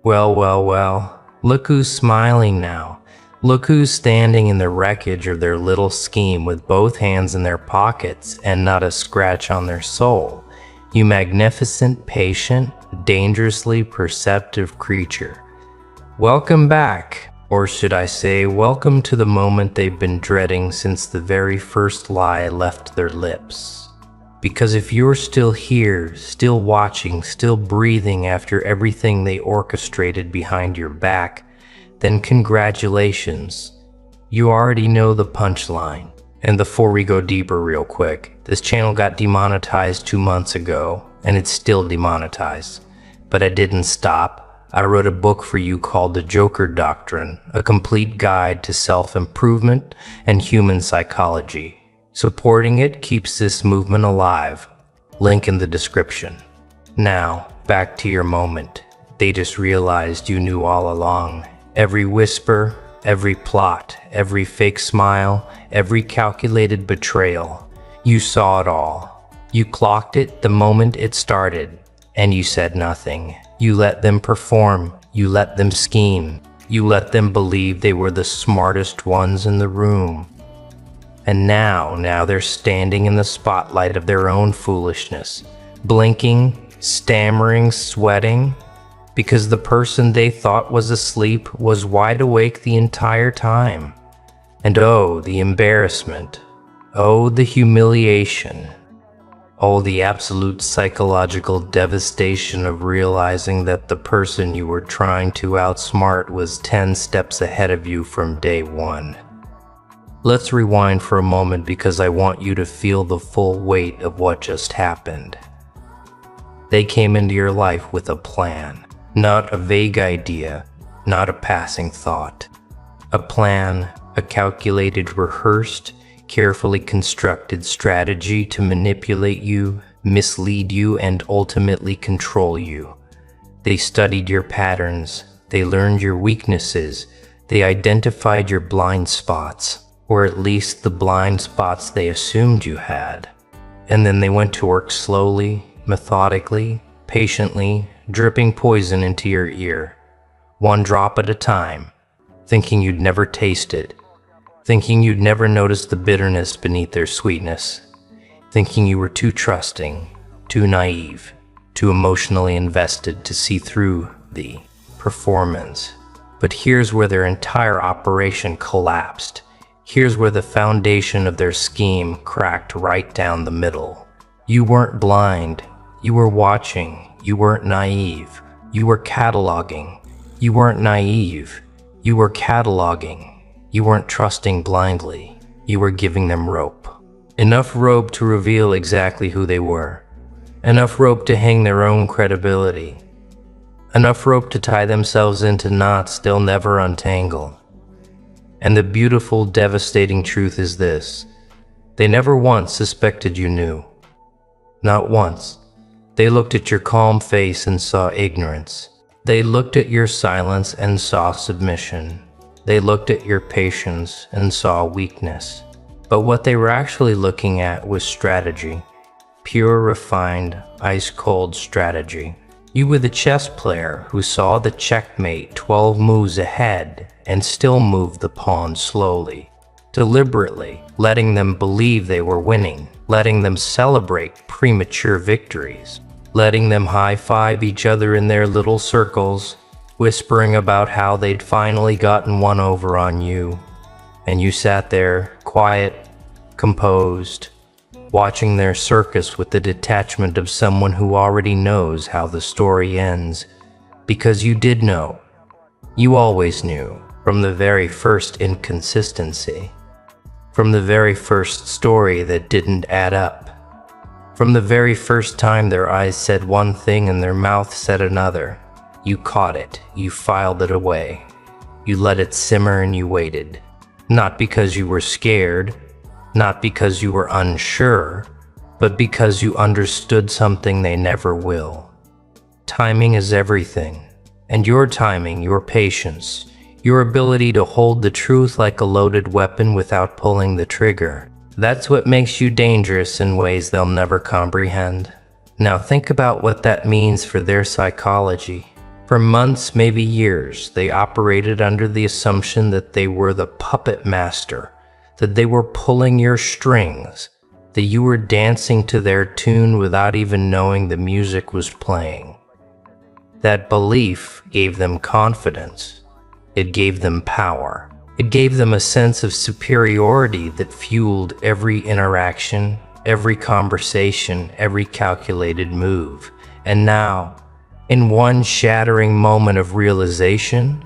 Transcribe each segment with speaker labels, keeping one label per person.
Speaker 1: Well, look who's smiling now. Look who's standing in the wreckage of their little scheme with both hands in their pockets and not a scratch on their soul. You magnificent, patient, dangerously perceptive creature. Welcome back, or should I say, welcome to the moment they've been dreading since the very first lie left their lips. Because if you're still here, still watching, still breathing after everything they orchestrated behind your back, then congratulations. You already know the punchline. And before we go deeper real quick, this channel got demonetized 2 months ago, and it's still demonetized. But I didn't stop. I wrote a book for you called The Joker Doctrine, a complete guide to self-improvement and human psychology. Supporting it keeps this movement alive. Link in the description. Now, back to your moment. They just realized you knew all along. Every whisper, every plot, every fake smile, every calculated betrayal. You saw it all. You clocked it the moment it started, and you said nothing. You let them perform. You let them scheme. You let them believe they were the smartest ones in the room. And now they're standing in the spotlight of their own foolishness, blinking, stammering, sweating, because the person they thought was asleep was wide awake the entire time. And oh, the embarrassment. Oh, the humiliation. Oh, the absolute psychological devastation of realizing that the person you were trying to outsmart was 10 steps ahead of you from day one. Let's rewind for a moment because I want you to feel the full weight of what just happened. They came into your life with a plan, not a vague idea, not a passing thought. A plan, a calculated, rehearsed, carefully constructed strategy to manipulate you, mislead you, and ultimately control you. They studied your patterns, they learned your weaknesses, they identified your blind spots. Or at least the blind spots they assumed you had. And then they went to work slowly, methodically, patiently, dripping poison into your ear, one drop at a time, thinking you'd never taste it, thinking you'd never notice the bitterness beneath their sweetness, thinking you were too trusting, too naive, too emotionally invested to see through the performance. But here's where their entire operation collapsed. Here's where the foundation of their scheme cracked right down the middle. You weren't blind. You were watching. You weren't naive. You were cataloging. You weren't naive. You were cataloging. You weren't trusting blindly. You were giving them rope. Enough rope to reveal exactly who they were. Enough rope to hang their own credibility. Enough rope to tie themselves into knots they'll never untangle. And the beautiful, devastating truth is this. They never once suspected you knew. Not once. They looked at your calm face and saw ignorance. They looked at your silence and saw submission. They looked at your patience and saw weakness. But what they were actually looking at was strategy. Pure, refined, ice-cold strategy. You were the chess player who saw the checkmate 12 moves ahead and still moved the pawn slowly, deliberately, letting them believe they were winning, letting them celebrate premature victories, letting them high-five each other in their little circles, whispering about how they'd finally gotten one over on you. And you sat there, quiet, composed, watching their circus with the detachment of someone who already knows how the story ends. Because you did know. You always knew, from the very first inconsistency. From the very first story that didn't add up. From the very first time their eyes said one thing and their mouth said another. You caught it, you filed it away. You let it simmer and you waited. Not because you were scared, not because you were unsure, but because you understood something they never will. Timing is everything, and your timing, your patience, your ability to hold the truth like a loaded weapon without pulling the trigger, That's what makes you dangerous in ways they'll never comprehend. Now think about what that means for their psychology. For months, maybe years, they operated under the assumption that they were the puppet master, that they were pulling your strings, that you were dancing to their tune without even knowing the music was playing. That belief gave them confidence. It gave them power. It gave them a sense of superiority that fueled every interaction, every conversation, every calculated move. And now, in one shattering moment of realization,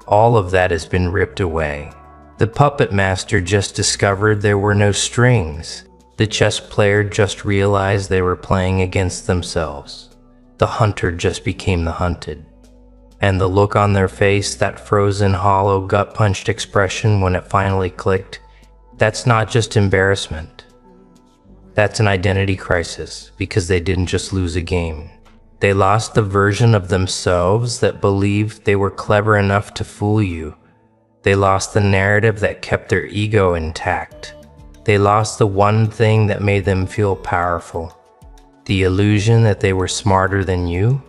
Speaker 1: all of that has been ripped away. The puppet master just discovered there were no strings. The chess player just realized they were playing against themselves. The hunter just became the hunted. And the look on their face, that frozen, hollow, gut-punched expression when it finally clicked, that's not just embarrassment. That's an identity crisis, because they didn't just lose a game. They lost the version of themselves that believed they were clever enough to fool you. They lost the narrative that kept their ego intact. They lost the one thing that made them feel powerful, the illusion that they were smarter than you.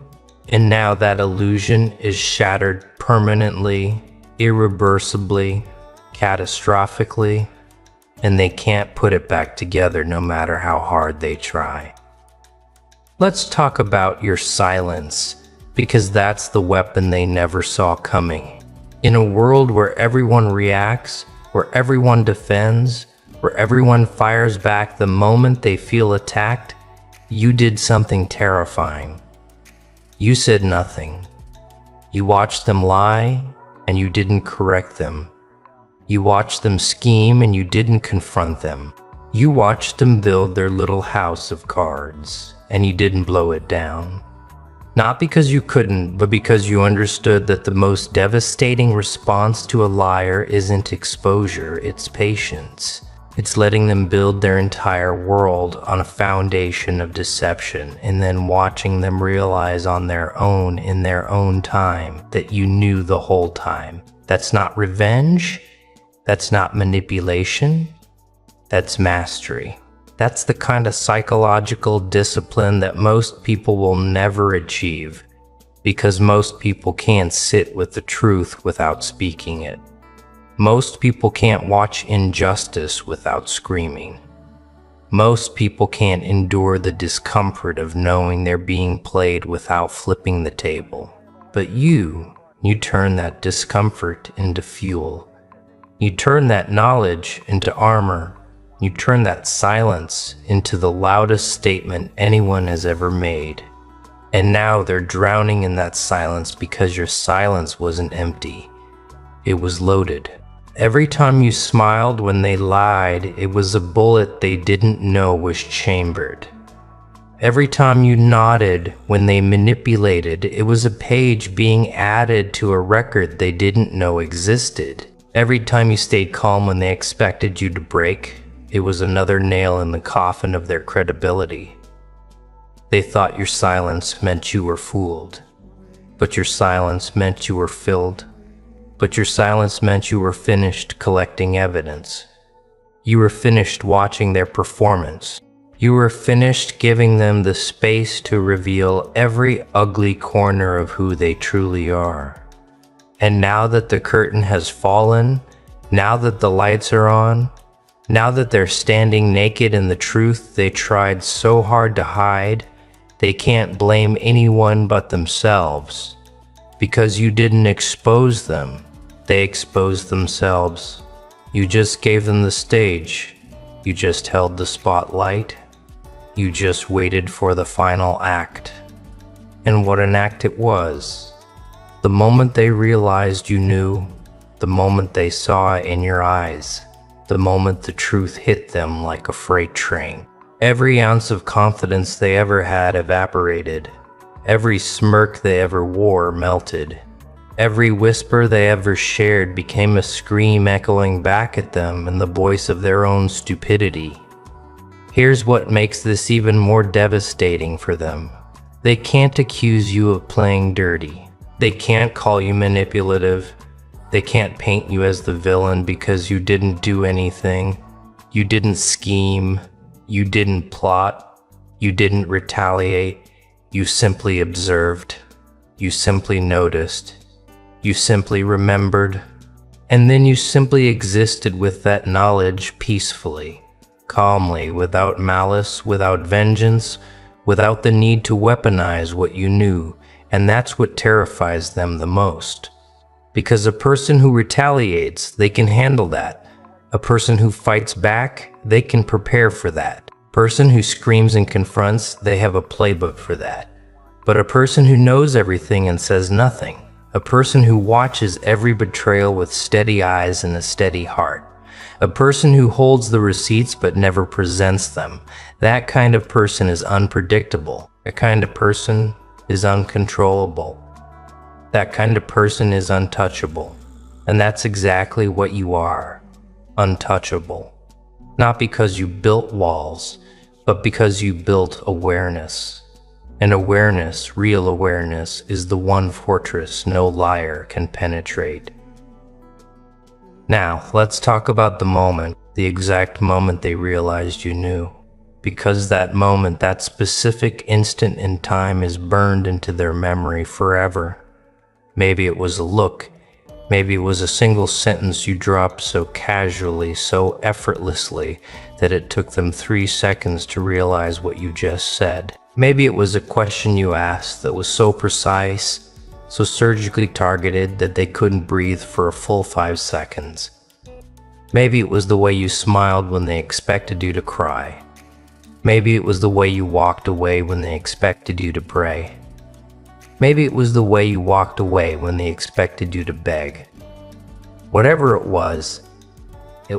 Speaker 1: And now that illusion is shattered permanently, irreversibly, catastrophically, and they can't put it back together no matter how hard they try. Let's talk about your silence, because that's the weapon they never saw coming. In a world where everyone reacts, where everyone defends, where everyone fires back the moment they feel attacked, you did something terrifying. You said nothing. You watched them lie, and you didn't correct them. You watched them scheme, and you didn't confront them. You watched them build their little house of cards, and you didn't blow it down. Not because you couldn't, but because you understood that the most devastating response to a liar isn't exposure, it's patience. It's letting them build their entire world on a foundation of deception and then watching them realize on their own, in their own time, that you knew the whole time. That's not revenge. That's not manipulation. That's mastery. That's the kind of psychological discipline that most people will never achieve, because most people can't sit with the truth without speaking it. Most people can't watch injustice without screaming. Most people can't endure the discomfort of knowing they're being played without flipping the table. But you turn that discomfort into fuel. You turn that knowledge into armor. You turn that silence into the loudest statement anyone has ever made. And now they're drowning in that silence because your silence wasn't empty. It was loaded. Every time you smiled when they lied, it was a bullet they didn't know was chambered. Every time you nodded when they manipulated, it was a page being added to a record they didn't know existed. Every time you stayed calm when they expected you to break, it was another nail in the coffin of their credibility. They thought your silence meant you were fooled, but your silence meant you were filled. But your silence meant you were finished collecting evidence. You were finished watching their performance. You were finished giving them the space to reveal every ugly corner of who they truly are. And now that the curtain has fallen, now that the lights are on, now that they're standing naked in the truth they tried so hard to hide, they can't blame anyone but themselves. Because you didn't expose them. They exposed themselves. You just gave them the stage. You just held the spotlight. You just waited for the final act. And what an act it was. The moment they realized you knew, the moment they saw it in your eyes, the moment the truth hit them like a freight train. Every ounce of confidence they ever had evaporated. Every smirk they ever wore melted. Every whisper they ever shared became a scream echoing back at them in the voice of their own stupidity. Here's what makes this even more devastating for them. They can't accuse you of playing dirty. They can't call you manipulative. They can't paint you as the villain because you didn't do anything. You didn't scheme, you didn't plot, you didn't retaliate, you simply observed, you simply noticed, you simply remembered, and then you simply existed with that knowledge peacefully, calmly, without malice, without vengeance, without the need to weaponize what you knew, and that's what terrifies them the most. Because a person who retaliates, they can handle that. A person who fights back, they can prepare for that. A person who screams and confronts, they have a playbook for that. But a person who knows everything and says nothing, a person who watches every betrayal with steady eyes and a steady heart, a person who holds the receipts but never presents them, that kind of person is unpredictable. That kind of person is uncontrollable. That kind of person is untouchable. And that's exactly what you are. Untouchable. Not because you built walls, but because you built awareness. And awareness, real awareness, is the one fortress no liar can penetrate. Now, let's talk about the moment, the exact moment they realized you knew. Because that moment, that specific instant in time is burned into their memory forever. Maybe it was a look. Maybe it was a single sentence you dropped so casually, so effortlessly, that it took them 3 seconds to realize what you just said. Maybe it was a question you asked that was so precise, so surgically targeted that they couldn't breathe for a full 5 seconds. Maybe it was the way you smiled when they expected you to cry. Maybe it was the way you walked away when they expected you to pray. Maybe it was the way you walked away when they expected you to beg. Whatever it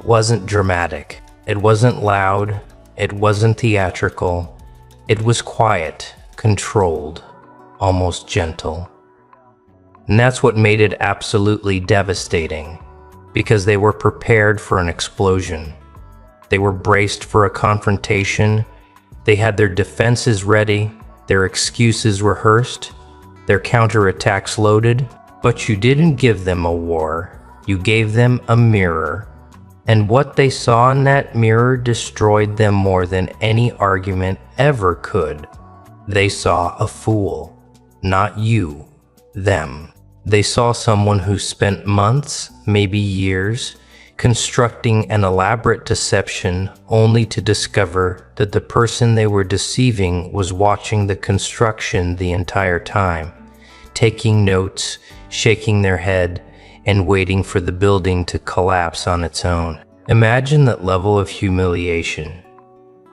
Speaker 1: wasn't dramatic. It wasn't loud. It wasn't theatrical. It was quiet, controlled, almost gentle. And that's what made it absolutely devastating, because they were prepared for an explosion. They were braced for a confrontation. They had their defenses ready, their excuses rehearsed, their counterattacks loaded, but you didn't give them a war. You gave them a mirror. And what they saw in that mirror destroyed them more than any argument ever could. They saw a fool, not you, them. They saw someone who spent months, maybe years, constructing an elaborate deception only to discover that the person they were deceiving was watching the construction the entire time, taking notes, shaking their head, and waiting for the building to collapse on its own. Imagine that level of humiliation.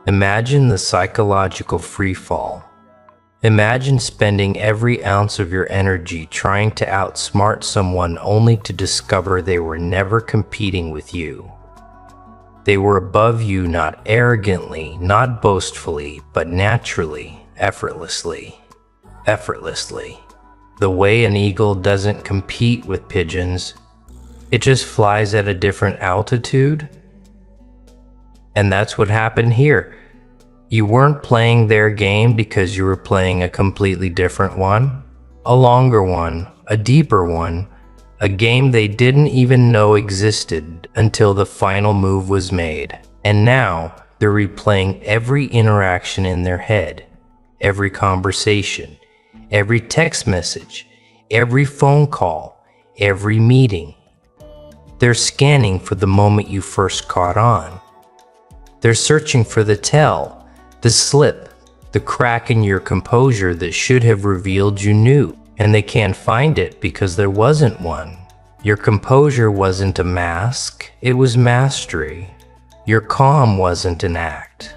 Speaker 1: Imagine the psychological freefall. Imagine spending every ounce of your energy trying to outsmart someone only to discover they were never competing with you. They were above you not arrogantly, not boastfully, but naturally, effortlessly. Effortlessly. The way an eagle doesn't compete with pigeons, it just flies at a different altitude. And that's what happened here. You weren't playing their game because you were playing a completely different one, a longer one, a deeper one, a game they didn't even know existed until the final move was made. And now they're replaying every interaction in their head, every conversation, every text message, every phone call, every meeting. They're scanning for the moment you first caught on. They're searching for the tell, the slip, the crack in your composure that should have revealed you knew, and they can't find it because there wasn't one. Your composure wasn't a mask, it was mastery. Your calm wasn't an act,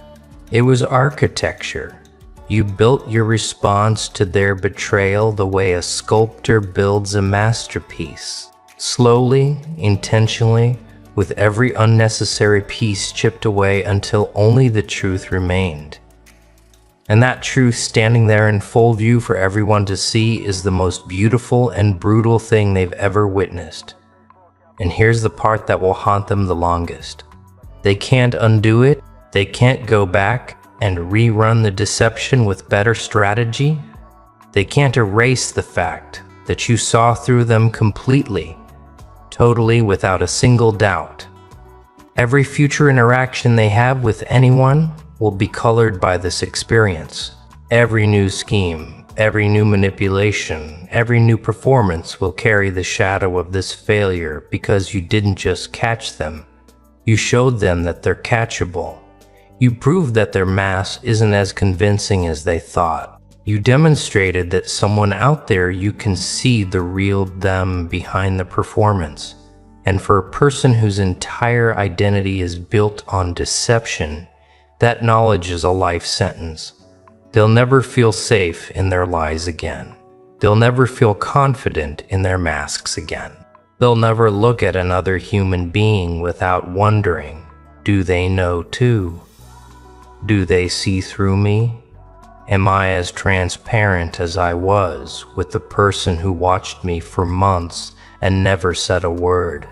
Speaker 1: it was architecture. You built your response to their betrayal the way a sculptor builds a masterpiece. Slowly, intentionally, with every unnecessary piece chipped away until only the truth remained. And that truth standing there in full view for everyone to see is the most beautiful and brutal thing they've ever witnessed. And here's the part that will haunt them the longest. They can't undo it, they can't go back and rerun the deception with better strategy. They can't erase the fact that you saw through them completely, totally without a single doubt. Every future interaction they have with anyone will be colored by this experience. Every new scheme, every new manipulation, every new performance will carry the shadow of this failure because you didn't just catch them. You showed them that they're catchable. You proved that their mask isn't as convincing as they thought. You demonstrated that someone out there, you can see the real them behind the performance. And for a person whose entire identity is built on deception, that knowledge is a life sentence. They'll never feel safe in their lies again. They'll never feel confident in their masks again. They'll never look at another human being without wondering, do they know too? Do they see through me? Am I as transparent as I was with the person who watched me for months and never said a word?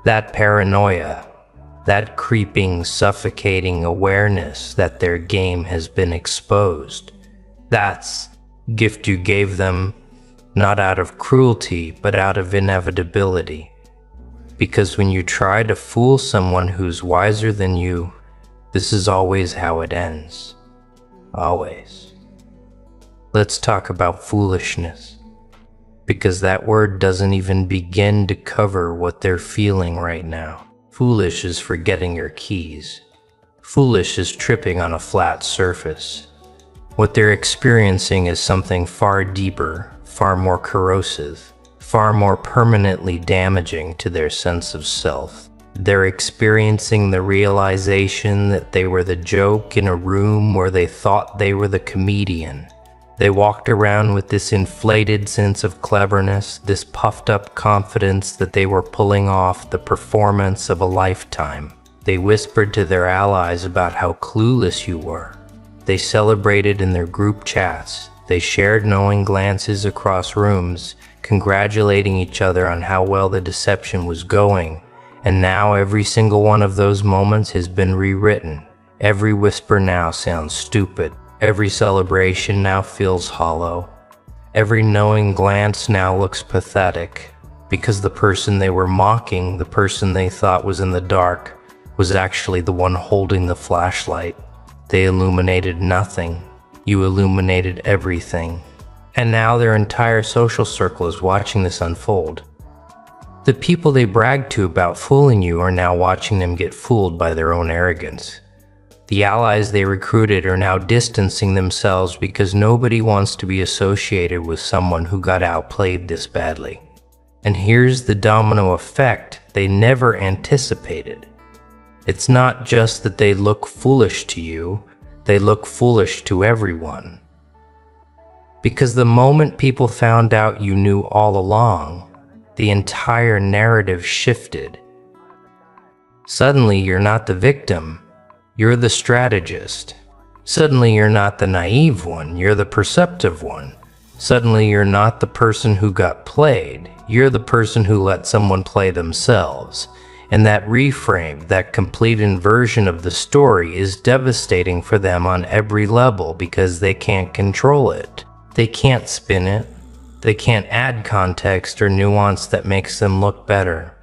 Speaker 1: That paranoia, that creeping, suffocating awareness that their game has been exposed. That's gift you gave them, not out of cruelty, but out of inevitability. Because when you try to fool someone who's wiser than you, this is always how it ends. Always. Let's talk about foolishness. Because that word doesn't even begin to cover what they're feeling right now. Foolish is forgetting your keys. Foolish is tripping on a flat surface. What they're experiencing is something far deeper, far more corrosive, far more permanently damaging to their sense of self. They're experiencing the realization that they were the joke in a room where they thought they were the comedian. They walked around with this inflated sense of cleverness, this puffed up confidence that they were pulling off the performance of a lifetime. They whispered to their allies about how clueless you were. They celebrated in their group chats. They shared knowing glances across rooms, congratulating each other on how well the deception was going. And now every single one of those moments has been rewritten. Every whisper now sounds stupid. Every celebration now feels hollow. Every knowing glance now looks pathetic, because the person they were mocking, the person they thought was in the dark, was actually the one holding the flashlight. They illuminated nothing. You illuminated everything. And now their entire social circle is watching this unfold. The people they bragged to about fooling you are now watching them get fooled by their own arrogance. The allies they recruited are now distancing themselves because nobody wants to be associated with someone who got outplayed this badly. And here's the domino effect they never anticipated. It's not just that they look foolish to you, they look foolish to everyone. Because the moment people found out you knew all along, the entire narrative shifted. Suddenly you're not the victim. You're the strategist. Suddenly you're not the naive one, you're the perceptive one. Suddenly you're not the person who got played, you're the person who let someone play themselves. And that reframe, that complete inversion of the story is devastating for them on every level because they can't control it. They can't spin it. They can't add context or nuance that makes them look better.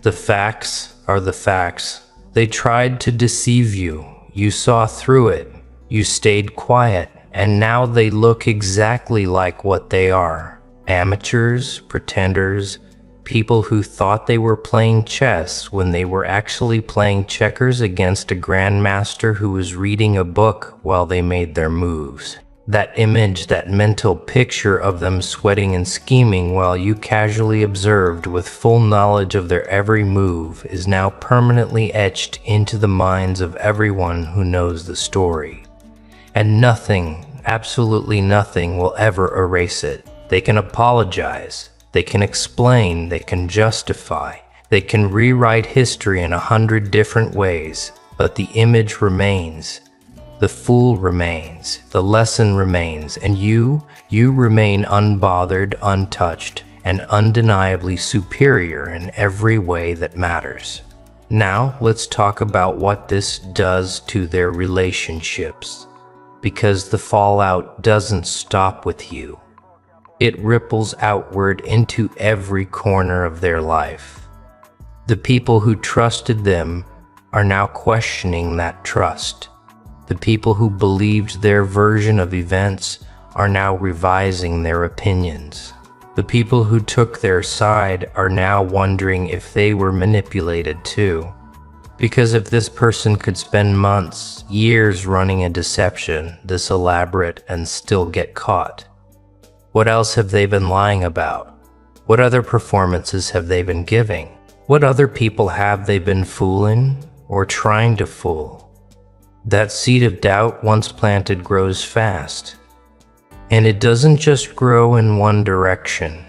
Speaker 1: The facts are the facts. They tried to deceive you. You saw through it. You stayed quiet. And now they look exactly like what they are. Amateurs, pretenders, people who thought they were playing chess when they were actually playing checkers against a grandmaster who was reading a book while they made their moves. That image, that mental picture of them sweating and scheming while you casually observed with full knowledge of their every move is now permanently etched into the minds of everyone who knows the story. And nothing, absolutely nothing, will ever erase it. They can apologize, they can explain, they can justify, they can rewrite history in 100 different ways, but the image remains. The fool remains, the lesson remains, and you remain unbothered, untouched, and undeniably superior in every way that matters. Now, let's talk about what this does to their relationships, because the fallout doesn't stop with you. It ripples outward into every corner of their life. The people who trusted them are now questioning that trust. The people who believed their version of events are now revising their opinions. The people who took their side are now wondering if they were manipulated too. Because if this person could spend months, years running a deception this elaborate and still get caught, what else have they been lying about? What other performances have they been giving? What other people have they been fooling or trying to fool? That seed of doubt once planted grows fast. And it doesn't just grow in one direction.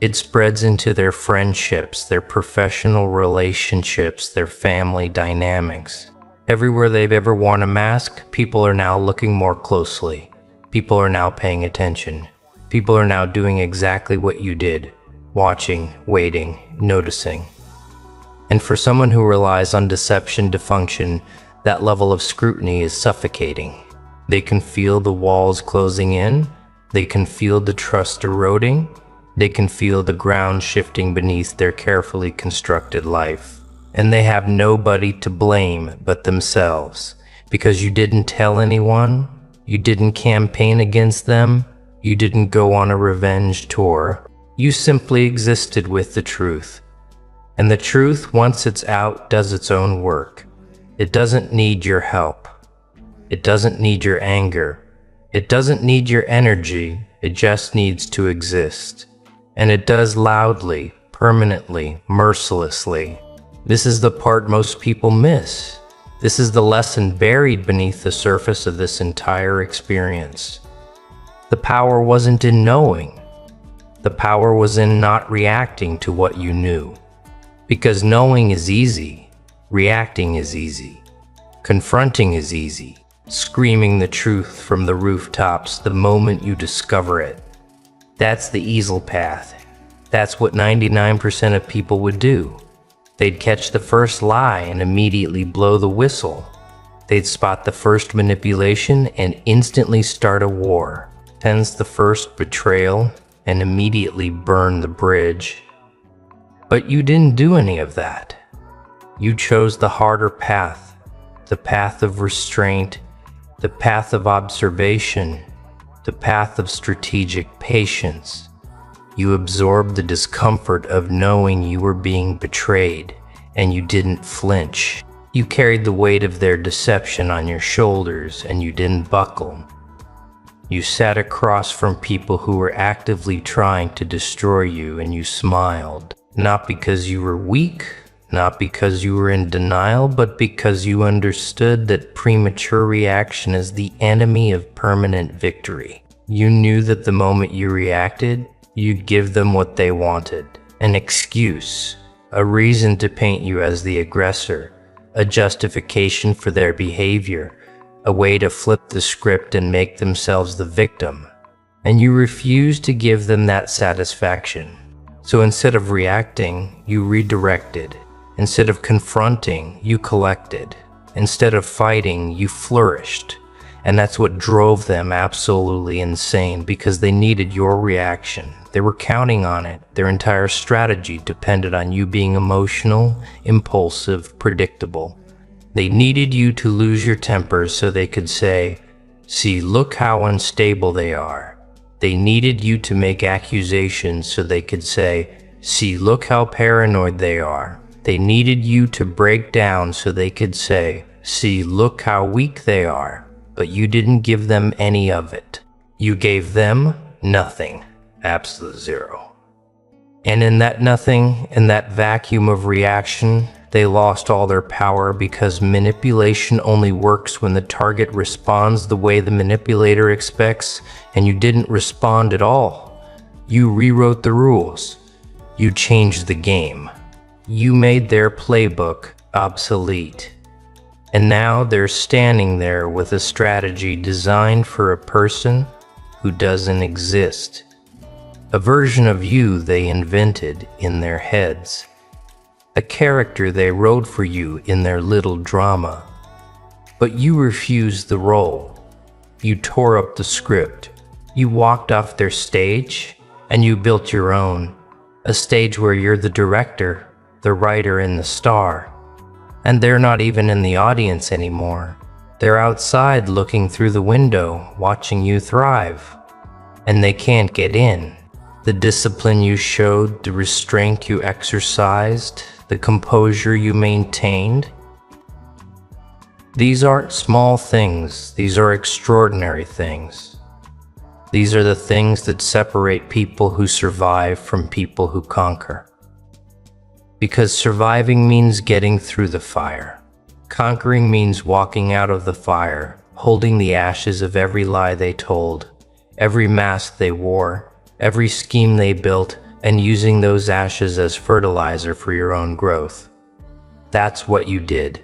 Speaker 1: It spreads into their friendships, their professional relationships, their family dynamics. Everywhere they've ever worn a mask, people are now looking more closely. People are now paying attention. People are now doing exactly what you did, watching, waiting, noticing. And for someone who relies on deception to function, that level of scrutiny is suffocating. They can feel the walls closing in. They can feel the trust eroding. They can feel the ground shifting beneath their carefully constructed life. And they have nobody to blame but themselves. Because you didn't tell anyone, you didn't campaign against them, you didn't go on a revenge tour. You simply existed with the truth. And the truth, once it's out, does its own work. It doesn't need your help. It doesn't need your anger. It doesn't need your energy. It just needs to exist. And it does loudly, permanently, mercilessly. This is the part most people miss. This is the lesson buried beneath the surface of this entire experience. The power wasn't in knowing. The power was in not reacting to what you knew. Because knowing is easy. Reacting is easy. Confronting is easy. Screaming the truth from the rooftops the moment you discover it. That's the easy path. That's what 99% of people would do. They'd catch the first lie and immediately blow the whistle. They'd spot the first manipulation and instantly start a war. Sense the first betrayal and immediately burn the bridge. But you didn't do any of that. You chose the harder path, the path of restraint, the path of observation, the path of strategic patience. You absorbed the discomfort of knowing you were being betrayed, and you didn't flinch. You carried the weight of their deception on your shoulders, and you didn't buckle. You sat across from people who were actively trying to destroy you, and you smiled. Not because you were weak, not because you were in denial, but because you understood that premature reaction is the enemy of permanent victory. You knew that the moment you reacted, you'd give them what they wanted. An excuse, a reason to paint you as the aggressor, a justification for their behavior, a way to flip the script and make themselves the victim. And you refused to give them that satisfaction. So instead of reacting, you redirected. Instead of confronting, you collected. Instead of fighting, you flourished. And that's what drove them absolutely insane, because they needed your reaction. They were counting on it. Their entire strategy depended on you being emotional, impulsive, predictable. They needed you to lose your temper so they could say, "See, look how unstable they are." They needed you to make accusations so they could say, "See, look how paranoid they are." They needed you to break down so they could say, "See, look how weak they are." But you didn't give them any of it. You gave them nothing. Absolute zero. And in that nothing, in that vacuum of reaction, they lost all their power, because manipulation only works when the target responds the way the manipulator expects, and you didn't respond at all. You rewrote the rules. You changed the game. You made their playbook obsolete. And now they're standing there with a strategy designed for a person who doesn't exist. A version of you they invented in their heads. A character they wrote for you in their little drama. But you refused the role. You tore up the script. You walked off their stage, and you built your own. A stage where you're the director, the writer and the star. And they're not even in the audience anymore. They're outside looking through the window, watching you thrive. And they can't get in. The discipline you showed, the restraint you exercised, the composure you maintained. These aren't small things, these are extraordinary things. These are the things that separate people who survive from people who conquer. Because surviving means getting through the fire. Conquering means walking out of the fire, holding the ashes of every lie they told, every mask they wore, every scheme they built, and using those ashes as fertilizer for your own growth. That's what you did.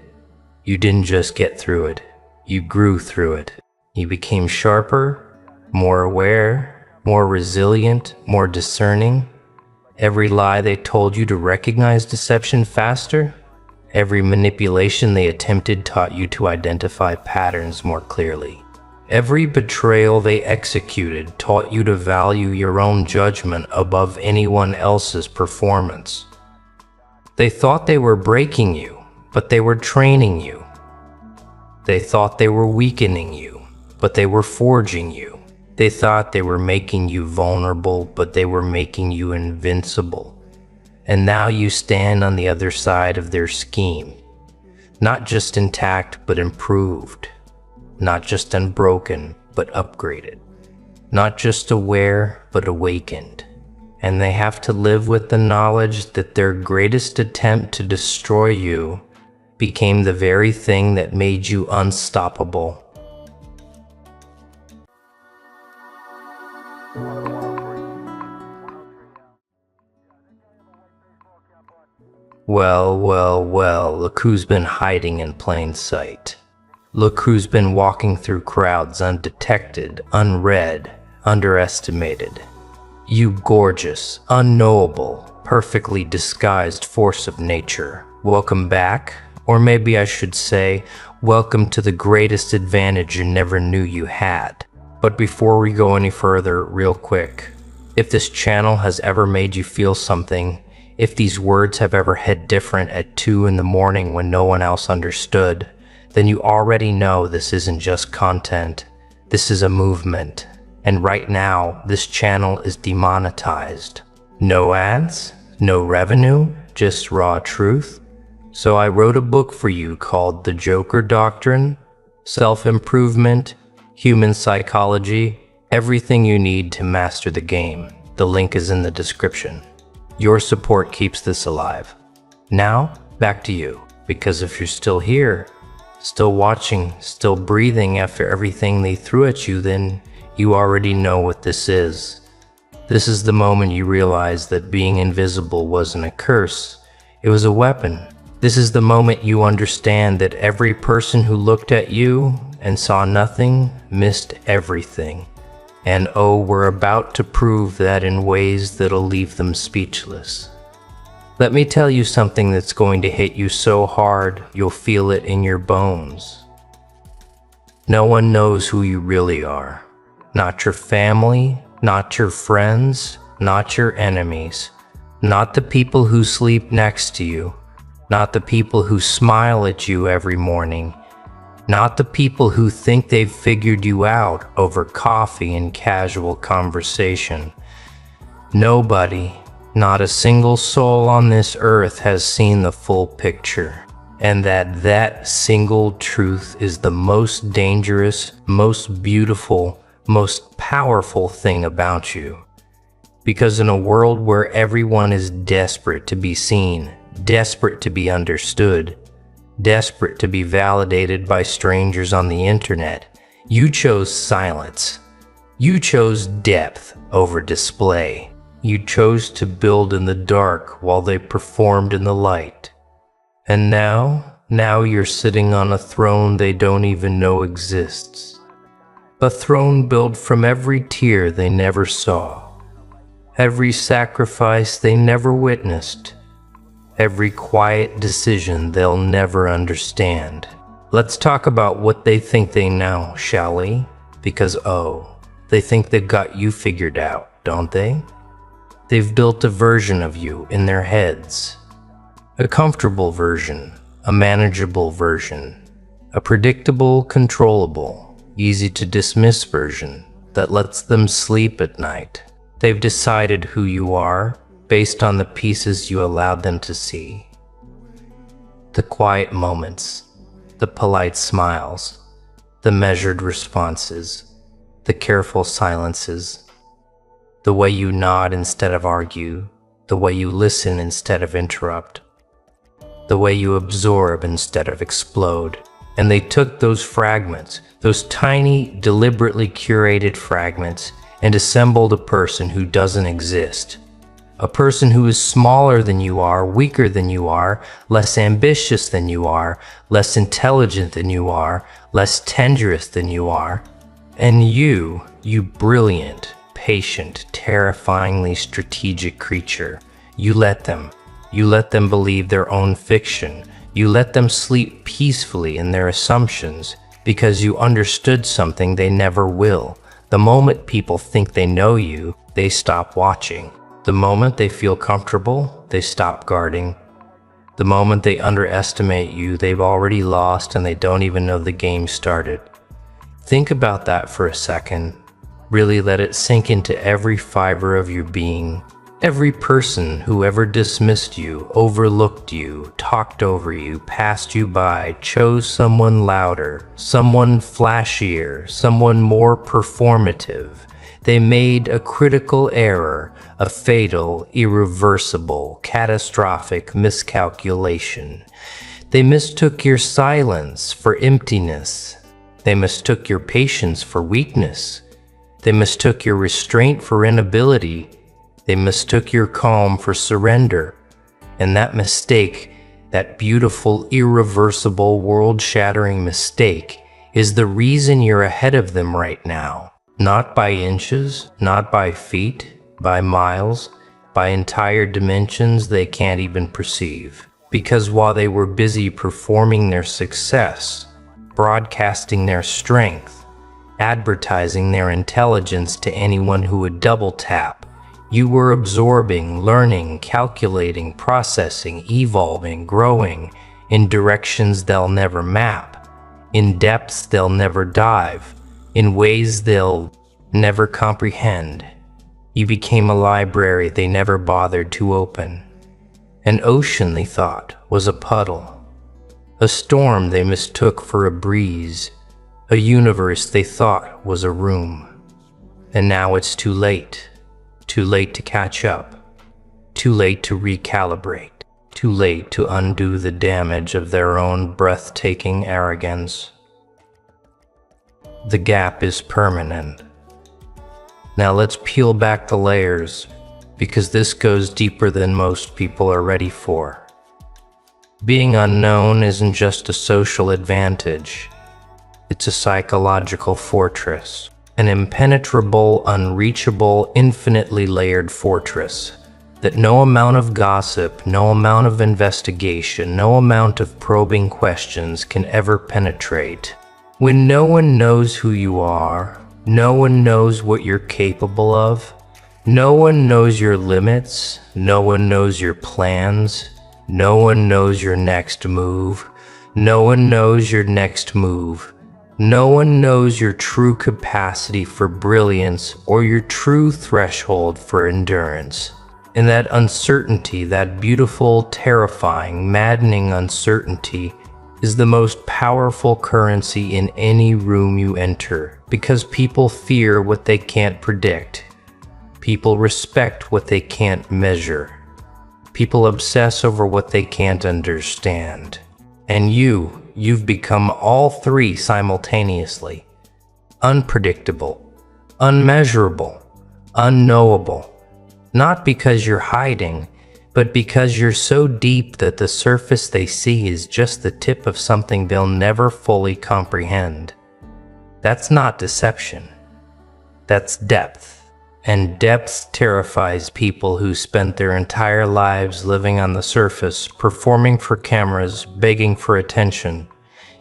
Speaker 1: You didn't just get through it. You grew through it. You became sharper, more aware, more resilient, more discerning. Every lie they told you to recognize deception faster. Every manipulation they attempted taught you to identify patterns more clearly. Every betrayal they executed taught you to value your own judgment above anyone else's performance. They thought they were breaking you, but they were training you. They thought they were weakening you, but they were forging you. They thought they were making you vulnerable, but they were making you invincible. And now you stand on the other side of their scheme, not just intact, but improved. Not just unbroken, but upgraded. Not just aware, but awakened. And they have to live with the knowledge that their greatest attempt to destroy you became the very thing that made you unstoppable. Well, look who's been hiding in plain sight. Look who's been walking through crowds undetected, unread, underestimated. You gorgeous, unknowable, perfectly disguised force of nature. Welcome back, or maybe I should say, welcome to the greatest advantage you never knew you had. But before we go any further, real quick, if this channel has ever made you feel something, if these words have ever hit different at 2 in the morning when no one else understood, then you already know this isn't just content, this is a movement. And right now, this channel is demonetized. No ads, no revenue, just raw truth. So I wrote a book for you called The Joker Doctrine, Self-Improvement, Human Psychology, Everything You Need to Master the Game. The link is in the description. Your support keeps this alive. Now, back to you, because if you're still here, still watching, still breathing after everything they threw at you, then you already know what this is. This is the moment you realize that being invisible wasn't a curse, it was a weapon. This is the moment you understand that every person who looked at you and saw nothing missed everything. And oh, we're about to prove that in ways that'll leave them speechless. Let me tell you something that's going to hit you so hard, you'll feel it in your bones. No one knows who you really are. Not your family, not your friends, not your enemies, not the people who sleep next to you, not the people who smile at you every morning, not the people who think they've figured you out over coffee and casual conversation. Nobody, not a single soul on this earth has seen the full picture, and that single truth is the most dangerous, most beautiful, most powerful thing about you. Because in a world where everyone is desperate to be seen, desperate to be understood, desperate to be validated by strangers on the internet, you chose silence. You chose depth over display. You chose to build in the dark while they performed in the light. And now you're sitting on a throne they don't even know exists. A throne built from every tear they never saw, every sacrifice they never witnessed, every quiet decision they'll never understand. Let's talk about what they think they know, shall we? Because they think they've got you figured out, don't they? They've built a version of you in their heads. A comfortable version, a manageable version, a predictable, controllable, easy to dismiss version that lets them sleep at night. They've decided who you are based on the pieces you allowed them to see. The quiet moments, the polite smiles, the measured responses, the careful silences, the way you nod instead of argue, the way you listen instead of interrupt, the way you absorb instead of explode. And they took those fragments, those tiny, deliberately curated fragments, and assembled a person who doesn't exist. A person who is smaller than you are, weaker than you are, less ambitious than you are, less intelligent than you are, less tenderous than you are. And you brilliant, patient, terrifyingly strategic creature, you let them believe their own fiction. You let them sleep peacefully in their assumptions because you understood something they never will. The moment people think they know you, they stop watching. The moment they feel comfortable, they stop guarding. The moment they underestimate you, they've already lost and they don't even know the game started. Think about that for a second. Really let it sink into every fiber of your being. Every person who ever dismissed you, overlooked you, talked over you, passed you by, chose someone louder, someone flashier, someone more performative. They made a critical error, a fatal, irreversible, catastrophic miscalculation. They mistook your silence for emptiness. They mistook your patience for weakness. They mistook your restraint for inability. They mistook your calm for surrender. And that mistake, that beautiful, irreversible, world-shattering mistake, is the reason you're ahead of them right now. Not by inches, not by feet, by miles, by entire dimensions they can't even perceive. Because while they were busy performing their success, broadcasting their strength, advertising their intelligence to anyone who would double tap, you were absorbing, learning, calculating, processing, evolving, growing in directions they'll never map, in depths they'll never dive, in ways they'll never comprehend. You became a library they never bothered to open. An ocean they thought was a puddle. A storm they mistook for a breeze. A universe they thought was a room. And now it's too late. Too late to catch up. Too late to recalibrate. Too late to undo the damage of their own breathtaking arrogance. The gap is permanent. Now let's peel back the layers, because this goes deeper than most people are ready for. Being unknown isn't just a social advantage. It's a psychological fortress. An impenetrable, unreachable, infinitely layered fortress that no amount of gossip, no amount of investigation, no amount of probing questions can ever penetrate. When no one knows who you are, no one knows what you're capable of, no one knows your limits, no one knows your plans, no one knows your next move, no one knows your next move. No one knows your true capacity for brilliance or your true threshold for endurance. And that uncertainty, that beautiful, terrifying, maddening uncertainty, is the most powerful currency in any room you enter, because people fear what they can't predict. People respect what they can't measure. People obsess over what they can't understand. And you've become all three simultaneously. Unpredictable, unmeasurable, unknowable. Not because you're hiding, but because you're so deep that the surface they see is just the tip of something they'll never fully comprehend. That's not deception. That's depth. And depth terrifies people who spent their entire lives living on the surface, performing for cameras, begging for attention.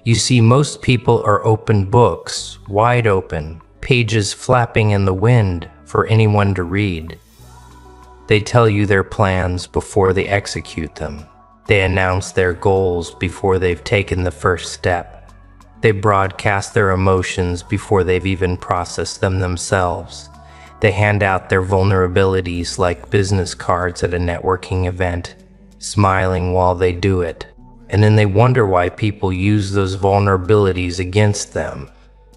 Speaker 1: You see, most people are open books, wide open, pages flapping in the wind for anyone to read. They tell you their plans before they execute them. They announce their goals before they've taken the first step. They broadcast their emotions before they've even processed them themselves. They hand out their vulnerabilities like business cards at a networking event, smiling while they do it. And then they wonder why people use those vulnerabilities against them.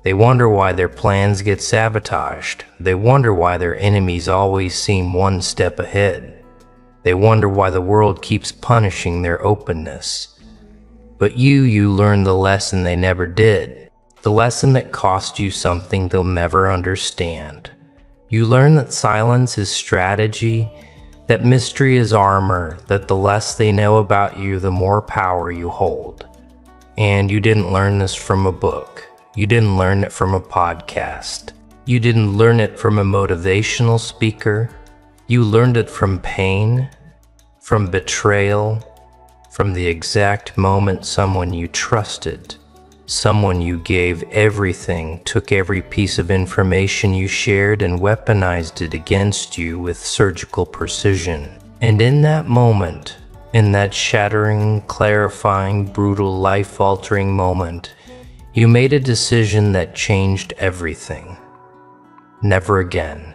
Speaker 1: They wonder why their plans get sabotaged. They wonder why their enemies always seem one step ahead. They wonder why the world keeps punishing their openness. But you learn the lesson they never did. The lesson that cost you something they'll never understand. You learn that silence is strategy, that mystery is armor, that the less they know about you, the more power you hold. And you didn't learn this from a book. You didn't learn it from a podcast. You didn't learn it from a motivational speaker. You learned it from pain, from betrayal, from the exact moment someone you trusted, someone you gave everything, took every piece of information you shared and weaponized it against you with surgical precision. And in that moment, in that shattering, clarifying, brutal, life-altering moment, you made a decision that changed everything. Never again.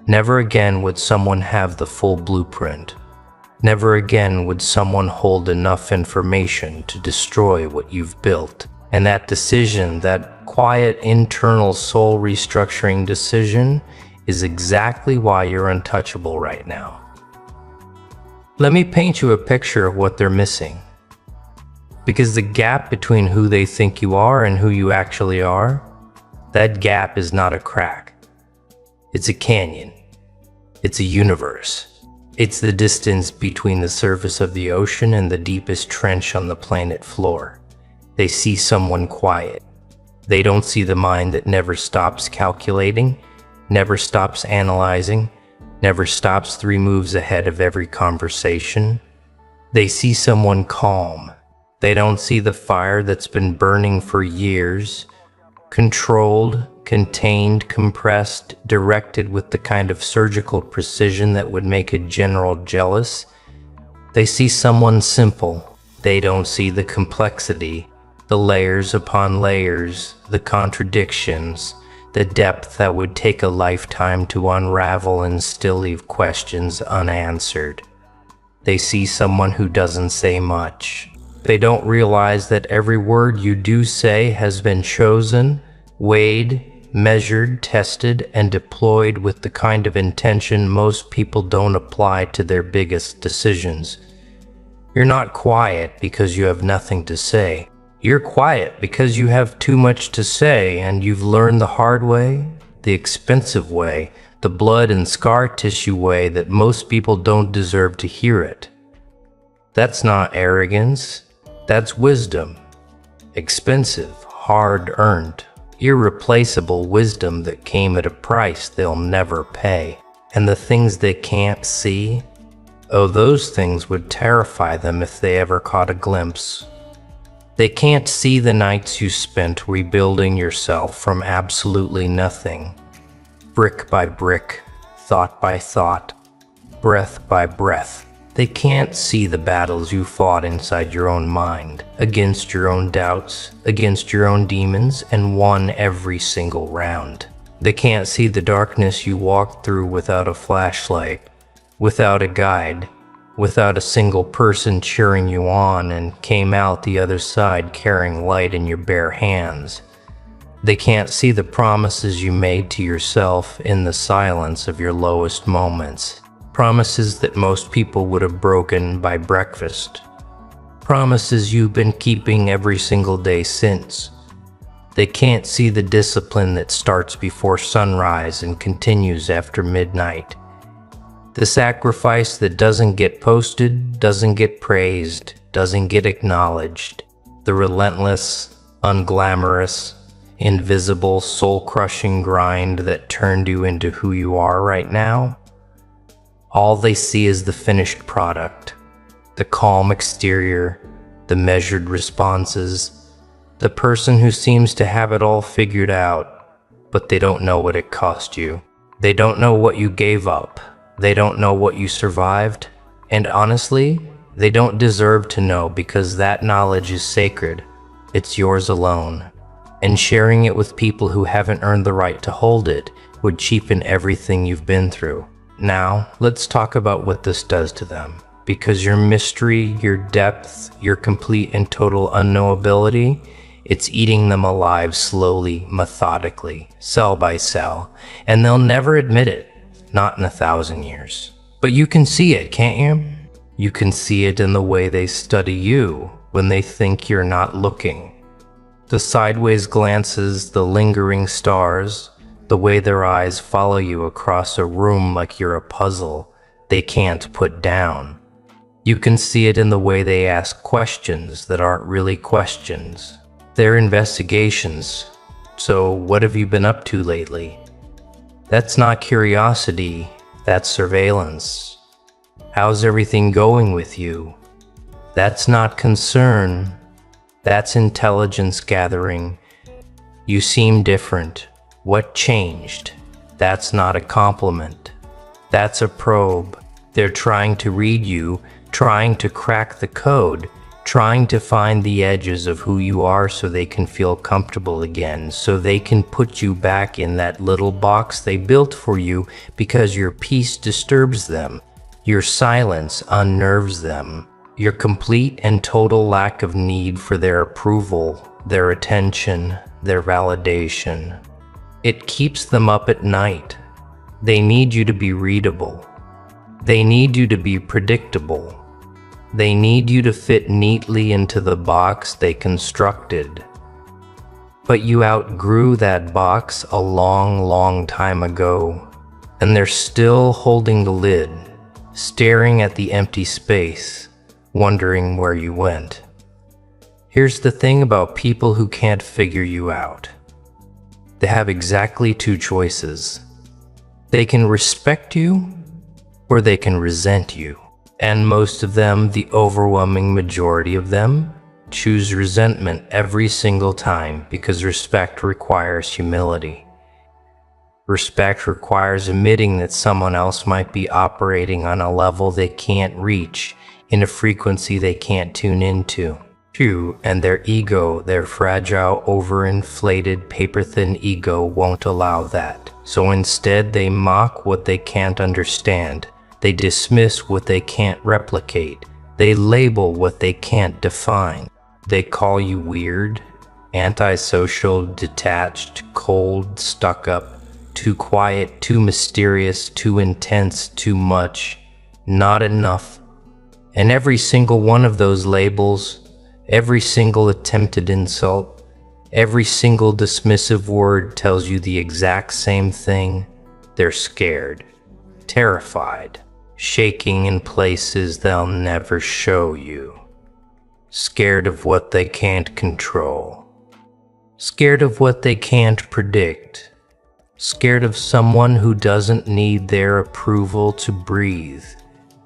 Speaker 1: Never again would someone have the full blueprint. Never again would someone hold enough information to destroy what you've built. And that decision, that quiet internal soul restructuring decision, is exactly why you're untouchable right now. Let me paint you a picture of what they're missing. Because the gap between who they think you are and who you actually are, that gap is not a crack. It's a canyon. It's a universe. It's the distance between the surface of the ocean and the deepest trench on the planet floor. They see someone quiet. They don't see the mind that never stops calculating, never stops analyzing, never stops 3 moves ahead of every conversation. They see someone calm. They don't see the fire that's been burning for years, controlled, contained, compressed, directed with the kind of surgical precision that would make a general jealous. They see someone simple. They don't see the complexity, the layers upon layers, the contradictions, the depth that would take a lifetime to unravel and still leave questions unanswered. They see someone who doesn't say much. They don't realize that every word you do say has been chosen, weighed, measured, tested, and deployed with the kind of intention most people don't apply to their biggest decisions. You're not quiet because you have nothing to say. You're quiet because you have too much to say, and you've learned the hard way, the expensive way, the blood and scar tissue way that most people don't deserve to hear it. That's not arrogance. That's wisdom. Expensive, hard-earned, irreplaceable wisdom that came at a price they'll never pay. And the things they can't see, oh, those things would terrify them if they ever caught a glimpse. They can't see the nights you spent rebuilding yourself from absolutely nothing, brick by brick, thought by thought, breath by breath. They can't see the battles you fought inside your own mind, against your own doubts, against your own demons, and won every single round. They can't see the darkness you walked through without a flashlight, without a guide, without a single person cheering you on, and came out the other side carrying light in your bare hands. They can't see the promises you made to yourself in the silence of your lowest moments. Promises that most people would have broken by breakfast. Promises you've been keeping every single day since. They can't see the discipline that starts before sunrise and continues after midnight. The sacrifice that doesn't get posted, doesn't get praised, doesn't get acknowledged. The relentless, unglamorous, invisible, soul-crushing grind that turned you into who you are right now. All they see is the finished product, the calm exterior, the measured responses, the person who seems to have it all figured out, but they don't know what it cost you. They don't know what you gave up. They don't know what you survived. And honestly, They don't deserve to know because that knowledge is sacred. It's yours alone. And sharing it with people who haven't earned the right to hold it would cheapen everything you've been through. Now, let's talk about what this does to them. Because your mystery, your depth, your complete and total unknowability, it's eating them alive slowly, methodically, cell by cell. And they'll never admit it, not in 1,000 years. But you can see it, can't you? You can see it in the way they study you when they think you're not looking. The sideways glances, the lingering stars, the way their eyes follow you across a room like you're a puzzle they can't put down. You can see it in the way they ask questions that aren't really questions. They're investigations. So what have you been up to lately? That's not curiosity, that's surveillance. How's everything going with you? That's not concern, that's intelligence gathering. You seem different. What changed? That's not a compliment. That's a probe. They're trying to read you, trying to crack the code, trying to find the edges of who you are so they can feel comfortable again, so they can put you back in that little box they built for you because your peace disturbs them. Your silence unnerves them. Your complete and total lack of need for their approval, their attention, their validation. It keeps them up at night. They need you to be readable. They need you to be predictable. They need you to fit neatly into the box they constructed. But you outgrew that box a long, long time ago, and they're still holding the lid, staring at the empty space, wondering where you went. Here's the thing about people who can't figure you out. They have exactly two choices. They can respect you, or they can resent you. And most of them, the overwhelming majority of them, choose resentment every single time because respect requires humility. Respect requires admitting that someone else might be operating on a level they can't reach, in a frequency they can't tune into. And their ego, their fragile, overinflated, paper-thin ego won't allow that. So instead, they mock what they can't understand. They dismiss what they can't replicate. They label what they can't define. They call you weird, antisocial, detached, cold, stuck up, too quiet, too mysterious, too intense, too much, not enough. And every single one of those labels, every single attempted insult, every single dismissive word tells you the exact same thing. They're scared, terrified, shaking in places they'll never show you. Scared of what they can't control. Scared of what they can't predict. Scared of someone who doesn't need their approval to breathe,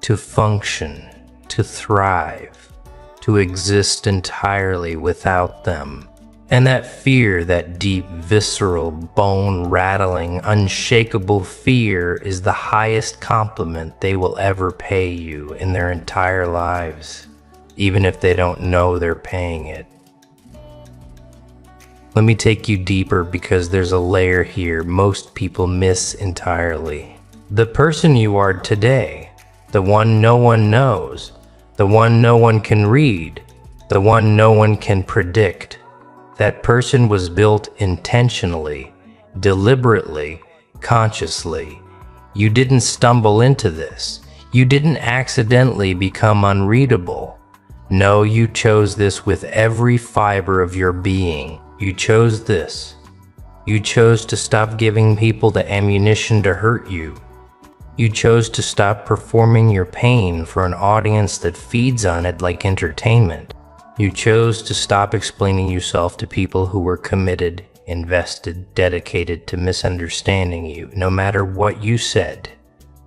Speaker 1: to function, to thrive, to exist entirely without them. And that fear, that deep, visceral, bone-rattling, unshakable fear is the highest compliment they will ever pay you in their entire lives, even if they don't know they're paying it. Let me take you deeper because there's a layer here most people miss entirely. The person you are today, the one no one knows, the one no one can read, the one no one can predict. That person was built intentionally, deliberately, consciously. You didn't stumble into this. You didn't accidentally become unreadable. No, you chose this with every fiber of your being. You chose this. You chose to stop giving people the ammunition to hurt you. You chose to stop performing your pain for an audience that feeds on it like entertainment. You chose to stop explaining yourself to people who were committed, invested, dedicated to misunderstanding you, no matter what you said.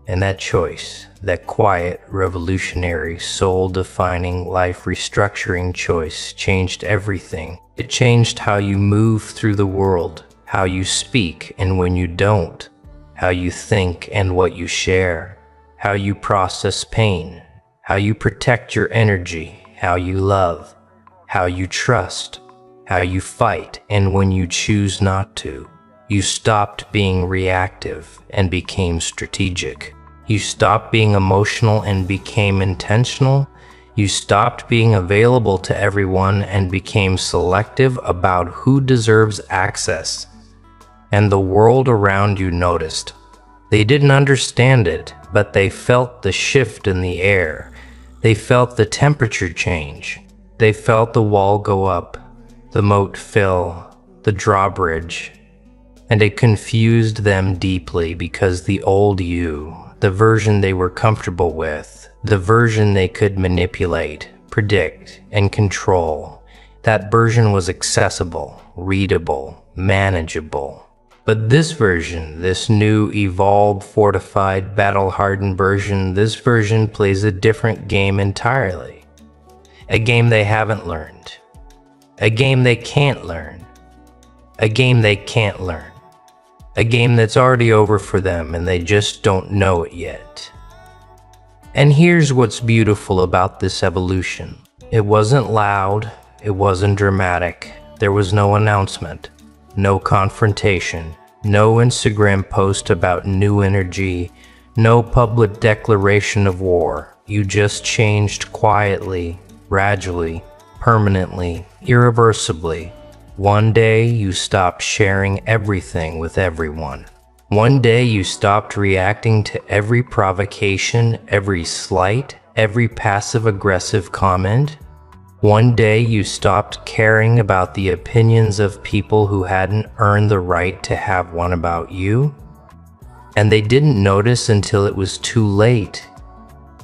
Speaker 1: And that choice, that quiet, revolutionary, soul-defining, life-restructuring choice changed everything. It changed how you move through the world, how you speak and when you don't, how you think and what you share, how you process pain, how you protect your energy, how you love, how you trust, how you fight, and when you choose not to. You stopped being reactive and became strategic. You stopped being emotional and became intentional. You stopped being available to everyone and became selective about who deserves access. And the world around you noticed. They didn't understand it, but they felt the shift in the air. They felt the temperature change. They felt the wall go up, the moat fill, the drawbridge. And it confused them deeply because the old you, the version they were comfortable with, the version they could manipulate, predict, and control, that version was accessible, readable, manageable. But this version, this new, evolved, fortified, battle-hardened version, this version plays a different game entirely. A game they haven't learned. A game they can't learn. A game they can't learn. A game that's already over for them and they just don't know it yet. And here's what's beautiful about this evolution. It wasn't loud, it wasn't dramatic, there was no announcement, no confrontation, no Instagram post about new energy, no public declaration of war. You just changed quietly, gradually, permanently, irreversibly. One day you stopped sharing everything with everyone. One day you stopped reacting to every provocation, every slight, every passive-aggressive comment. One day you stopped caring about the opinions of people who hadn't earned the right to have one about you. And they didn't notice until it was too late,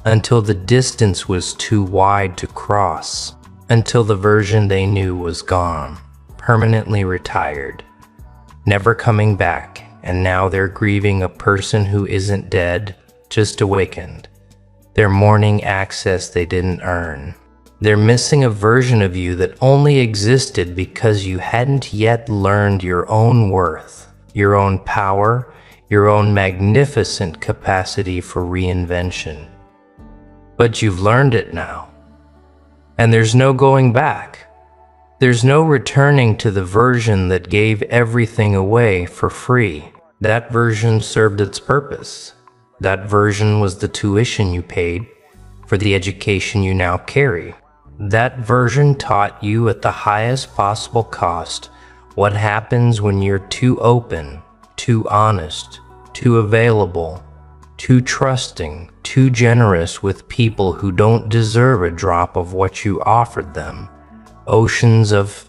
Speaker 1: until the distance was too wide to cross, until the version they knew was gone. Permanently retired, never coming back, and now they're grieving a person who isn't dead, just awakened. They're mourning access they didn't earn. They're missing a version of you that only existed because you hadn't yet learned your own worth, your own power, your own magnificent capacity for reinvention. But you've learned it now, and there's no going back. There's no returning to the version that gave everything away for free. That version served its purpose. That version was the tuition you paid for the education you now carry. That version taught you at the highest possible cost what happens when you're too open, too honest, too available, too trusting, too generous with people who don't deserve a drop of what you offered them. Oceans of,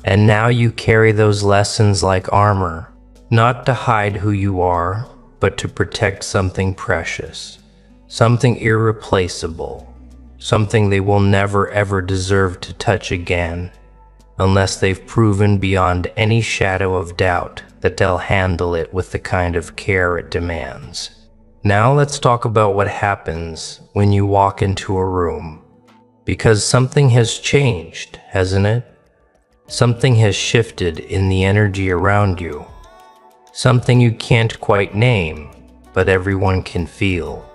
Speaker 1: and now you carry those lessons like armor, not to hide who you are, but to protect something precious, something irreplaceable, something they will never ever deserve to touch again, unless they've proven beyond any shadow of doubt that they'll handle it with the kind of care it demands. Now let's talk about what happens when you walk into a room. Because something has changed, hasn't it? Something has shifted in the energy around you. Something you can't quite name, but everyone can feel.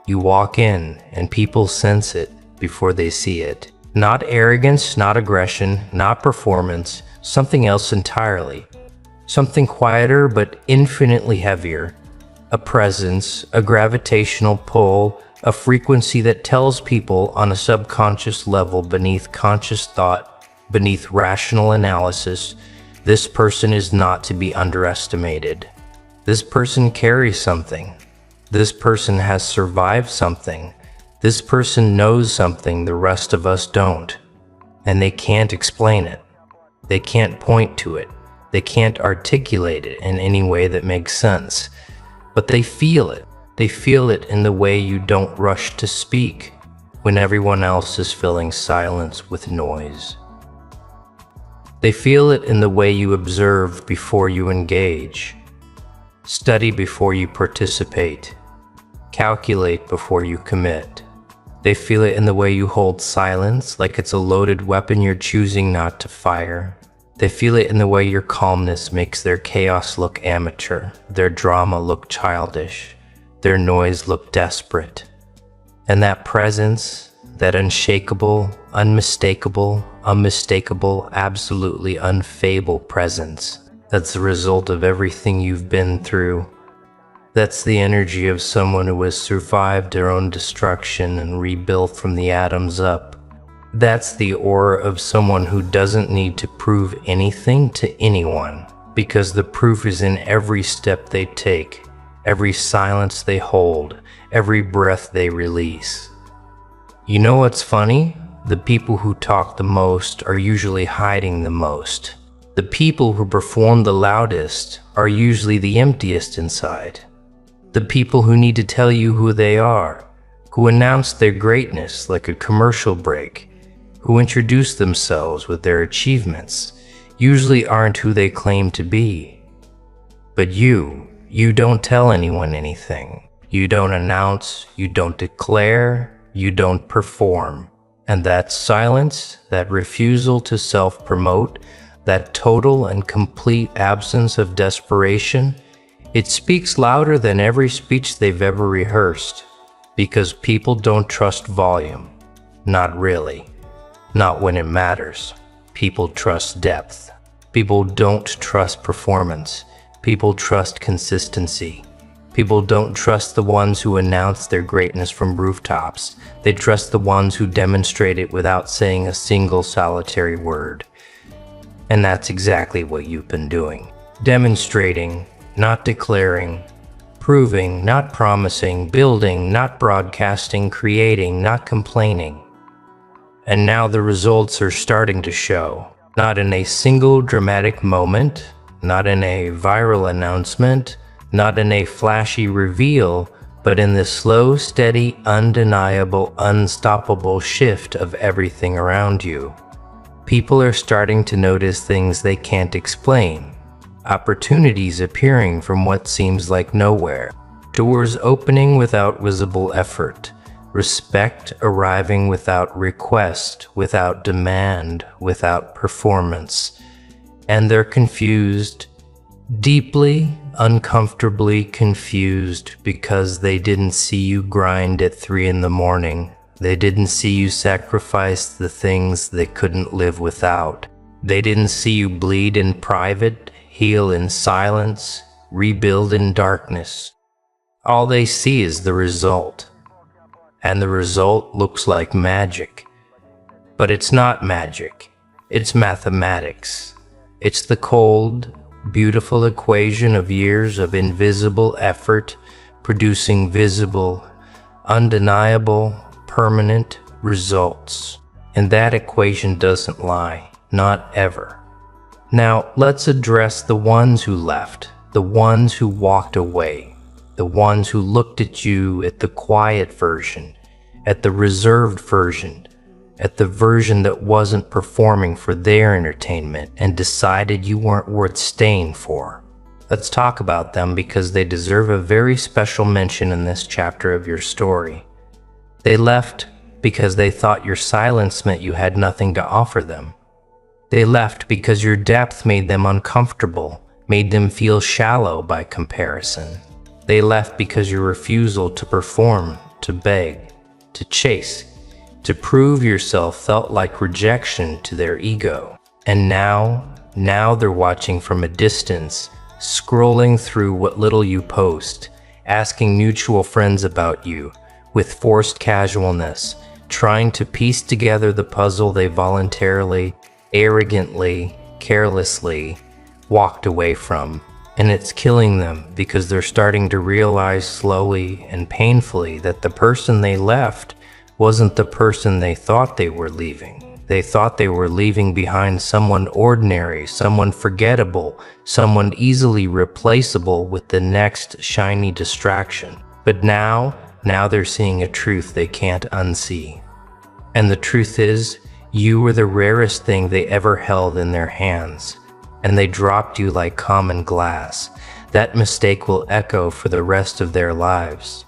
Speaker 1: You walk in and people sense it before they see it. Not arrogance, not aggression, not performance, something else entirely. Something quieter but infinitely heavier. A presence, a gravitational pull, a frequency that tells people on a subconscious level beneath conscious thought, beneath rational analysis, this person is not to be underestimated. This person carries something. This person has survived something. This person knows something the rest of us don't. And they can't explain it. They can't point to it. They can't articulate it in any way that makes sense. But they feel it. They feel it in the way you don't rush to speak when everyone else is filling silence with noise. They feel it in the way you observe before you engage, study before you participate, calculate before you commit. They feel it in the way you hold silence like it's a loaded weapon you're choosing not to fire. They feel it in the way your calmness makes their chaos look amateur, their drama look childish, their noise look desperate. And that presence, that unshakable, unmistakable, absolutely unfable presence, that's the result of everything you've been through. That's the energy of someone who has survived their own destruction and rebuilt from the atoms up. That's the aura of someone who doesn't need to prove anything to anyone, because the proof is in every step they take, every silence they hold, every breath they release. You know what's funny? The people who talk the most are usually hiding the most. The people who perform the loudest are usually the emptiest inside. The people who need to tell you who they are, who announce their greatness like a commercial break, who introduce themselves with their achievements, usually aren't who they claim to be. But you don't tell anyone anything. You don't announce, you don't declare, you don't perform. And that silence, that refusal to self-promote, that total and complete absence of desperation, it speaks louder than every speech they've ever rehearsed, because people don't trust volume. Not really. Not when it matters. People trust depth. People don't trust performance. People trust consistency. People don't trust the ones who announce their greatness from rooftops. They trust the ones who demonstrate it without saying a single solitary word. And that's exactly what you've been doing. Demonstrating, not declaring, proving, not promising, building, not broadcasting, creating, not complaining. And now the results are starting to show, not in a single dramatic moment, not in a viral announcement, not in a flashy reveal, but in the slow, steady, undeniable, unstoppable shift of everything around you. People are starting to notice things they can't explain. Opportunities appearing from what seems like nowhere. Doors opening without visible effort. Respect arriving without request, without demand, without performance. And they're confused, deeply, uncomfortably confused, because they didn't see you grind at 3 a.m. They didn't see you sacrifice the things they couldn't live without. They didn't see you bleed in private, heal in silence, rebuild in darkness. All they see is the result. And the result looks like magic. But it's not magic. It's mathematics. It's the cold, beautiful equation of years of invisible effort producing visible, undeniable, permanent results. And that equation doesn't lie, not ever. Now, let's address the ones who left, the ones who walked away, the ones who looked at you at the quiet version, at the reserved version, at the version that wasn't performing for their entertainment and decided you weren't worth staying for. Let's talk about them because they deserve a very special mention in this chapter of your story. They left because they thought your silence meant you had nothing to offer them. They left because your depth made them uncomfortable, made them feel shallow by comparison. They left because your refusal to perform, to beg, to chase, to prove yourself felt like rejection to their ego. And now they're watching from a distance, scrolling through what little you post, asking mutual friends about you, with forced casualness, trying to piece together the puzzle they voluntarily, arrogantly, carelessly walked away from. And it's killing them because they're starting to realize slowly and painfully that the person they left wasn't the person they thought they were leaving. They thought they were leaving behind someone ordinary, someone forgettable, someone easily replaceable with the next shiny distraction. But now they're seeing a truth they can't unsee. And the truth is, you were the rarest thing they ever held in their hands, and they dropped you like common glass. That mistake will echo for the rest of their lives.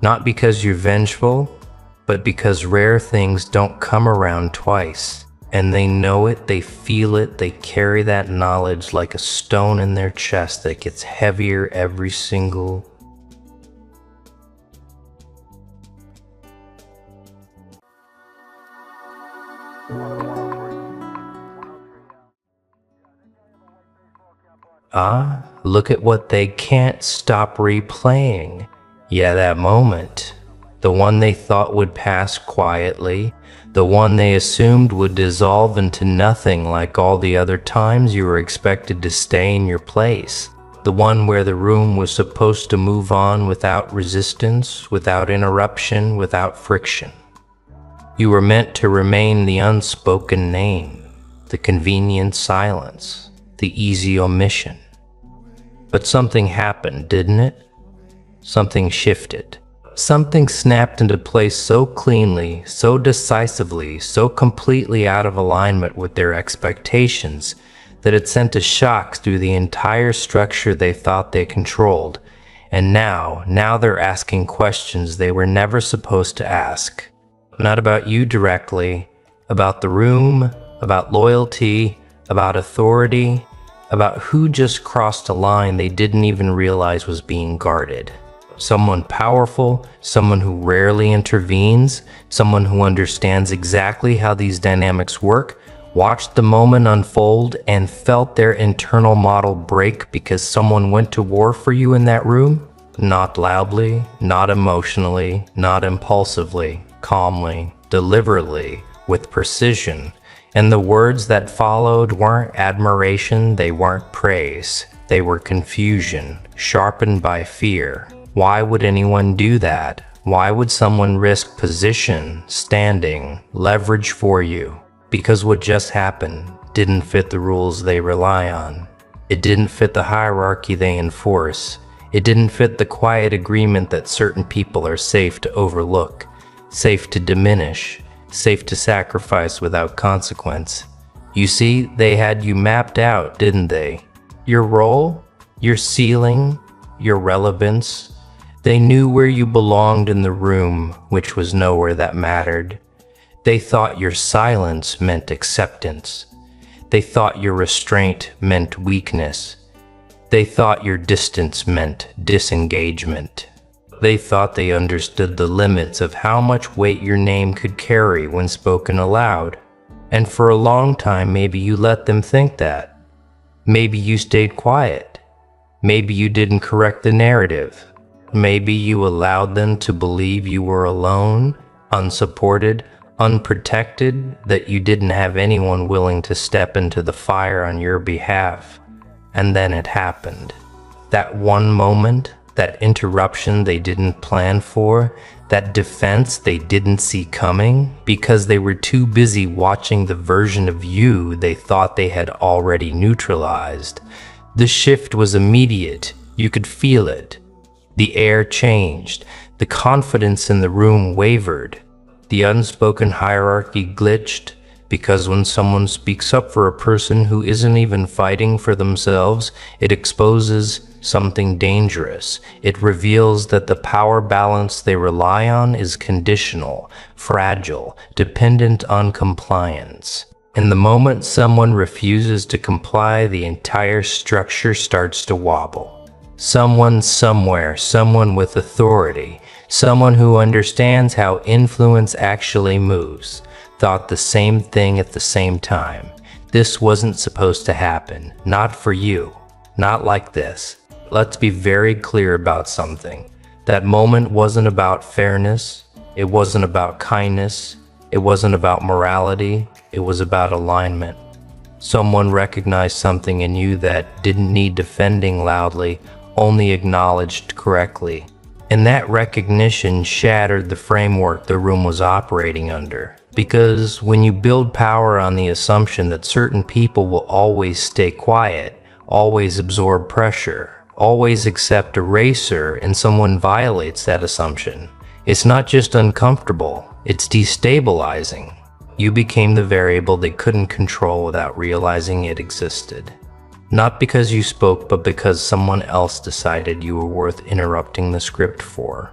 Speaker 1: Not because you're vengeful, but because rare things don't come around twice. And they know it, they feel it, they carry that knowledge like a stone in their chest that gets heavier every single Look at what they can't stop replaying. Yeah, that moment. The one they thought would pass quietly, the one they assumed would dissolve into nothing like all the other times you were expected to stay in your place. The one where the room was supposed to move on without resistance, without interruption, without friction. You were meant to remain the unspoken name, the convenient silence, the easy omission. But something happened, didn't it? Something shifted. Something snapped into place so cleanly, so decisively, so completely out of alignment with their expectations that it sent a shock through the entire structure they thought they controlled. And now they're asking questions they were never supposed to ask. Not about you directly, about the room, about loyalty, about authority, about who just crossed a line they didn't even realize was being guarded. Someone powerful, someone who rarely intervenes, someone who understands exactly how these dynamics work, watched the moment unfold and felt their internal model break because someone went to war for you in that room? Not loudly, not emotionally, not impulsively, calmly, deliberately, with precision. And the words that followed weren't admiration, they weren't praise. They were confusion, sharpened by fear. Why would anyone do that? Why would someone risk position, standing, leverage for you? Because what just happened didn't fit the rules they rely on. It didn't fit the hierarchy they enforce. It didn't fit the quiet agreement that certain people are safe to overlook, safe to diminish, safe to sacrifice without consequence. You see, they had you mapped out, didn't they? Your role, your ceiling, your relevance. They knew where you belonged in the room, which was nowhere that mattered. They thought your silence meant acceptance. They thought your restraint meant weakness. They thought your distance meant disengagement. They thought they understood the limits of how much weight your name could carry when spoken aloud. And for a long time, maybe you let them think that. Maybe you stayed quiet. Maybe you didn't correct the narrative. Maybe you allowed them to believe you were alone, unsupported, unprotected, that you didn't have anyone willing to step into the fire on your behalf. And then it happened. That one moment, that interruption they didn't plan for, that defense they didn't see coming because they were too busy watching the version of you they thought they had already neutralized. The shift was immediate. You could feel it. The air changed. The confidence in the room wavered. The unspoken hierarchy glitched, because when someone speaks up for a person who isn't even fighting for themselves, it exposes something dangerous. It reveals that the power balance they rely on is conditional, fragile, dependent on compliance. And the moment someone refuses to comply, the entire structure starts to wobble. Someone somewhere, someone with authority, someone who understands how influence actually moves, thought the same thing at the same time. This wasn't supposed to happen. Not for you. Not like this. Let's be very clear about something. That moment wasn't about fairness. It wasn't about kindness. It wasn't about morality. It was about alignment. Someone recognized something in you that didn't need defending loudly, only acknowledged correctly. And that recognition shattered the framework the room was operating under. Because when you build power on the assumption that certain people will always stay quiet, always absorb pressure, always accept erasure, and someone violates that assumption, it's not just uncomfortable, it's destabilizing. You became the variable they couldn't control without realizing it existed. Not because you spoke, but because someone else decided you were worth interrupting the script for.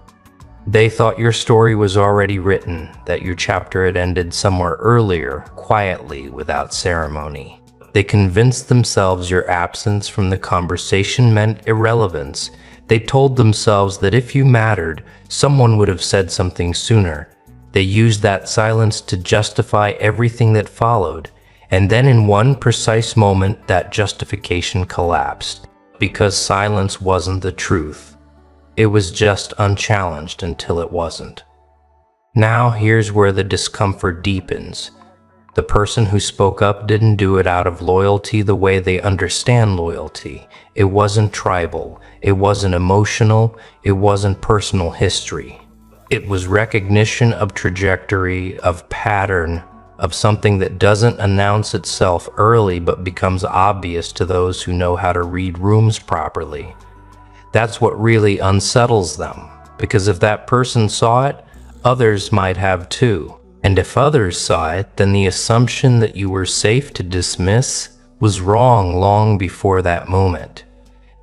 Speaker 1: They thought your story was already written, that your chapter had ended somewhere earlier, quietly, without ceremony. They convinced themselves your absence from the conversation meant irrelevance. They told themselves that if you mattered, someone would have said something sooner. They used that silence to justify everything that followed. And then in one precise moment, that justification collapsed. because silence wasn't the truth. It was just unchallenged until it wasn't. Now here's where the discomfort deepens. The person who spoke up didn't do it out of loyalty the way they understand loyalty. It wasn't tribal. It wasn't emotional. It wasn't personal history. It was recognition of trajectory, of pattern, of something that doesn't announce itself early but becomes obvious to those who know how to read rooms properly. That's what really unsettles them, because if that person saw it, others might have too. And if others saw it, then the assumption that you were safe to dismiss was wrong long before that moment.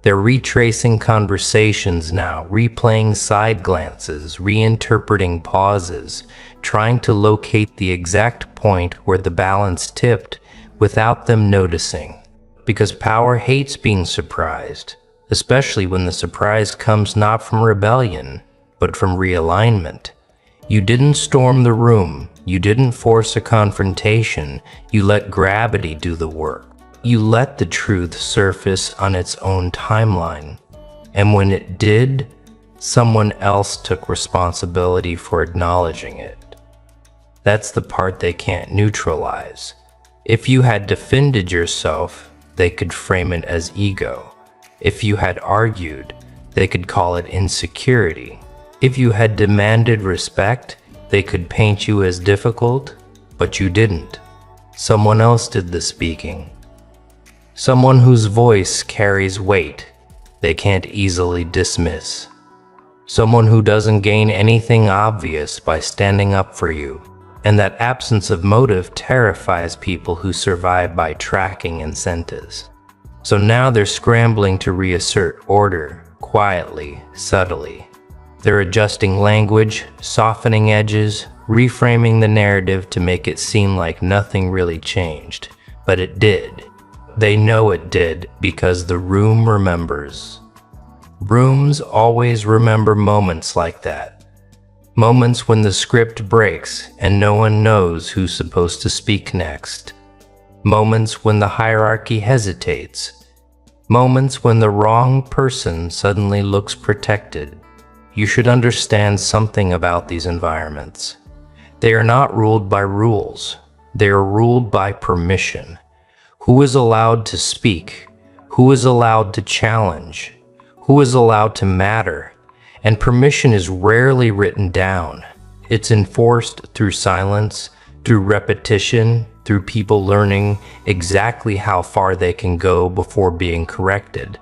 Speaker 1: They're retracing conversations now, replaying side glances, reinterpreting pauses, trying to locate the exact point where the balance tipped without them noticing. Because power hates being surprised, especially when the surprise comes not from rebellion, but from realignment. You didn't storm the room. You didn't force a confrontation. You let gravity do the work. You let the truth surface on its own timeline. And when it did, someone else took responsibility for acknowledging it. That's the part they can't neutralize. If you had defended yourself, they could frame it as ego. If you had argued, they could call it insecurity. If you had demanded respect, they could paint you as difficult, but you didn't. Someone else did the speaking. Someone whose voice carries weight they can't easily dismiss. Someone who doesn't gain anything obvious by standing up for you. And that absence of motive terrifies people who survive by tracking incentives. So now they're scrambling to reassert order, quietly, subtly. They're adjusting language, softening edges, reframing the narrative to make it seem like nothing really changed. But it did. They know it did because the room remembers. Rooms always remember moments like that. Moments when the script breaks and no one knows who's supposed to speak next. Moments when the hierarchy hesitates. Moments when the wrong person suddenly looks protected. You should understand something about these environments. They are not ruled by rules. They are ruled by permission. Who is allowed to speak? Who is allowed to challenge? Who is allowed to matter? And permission is rarely written down. It's enforced through silence, through repetition, through people learning exactly how far they can go before being corrected.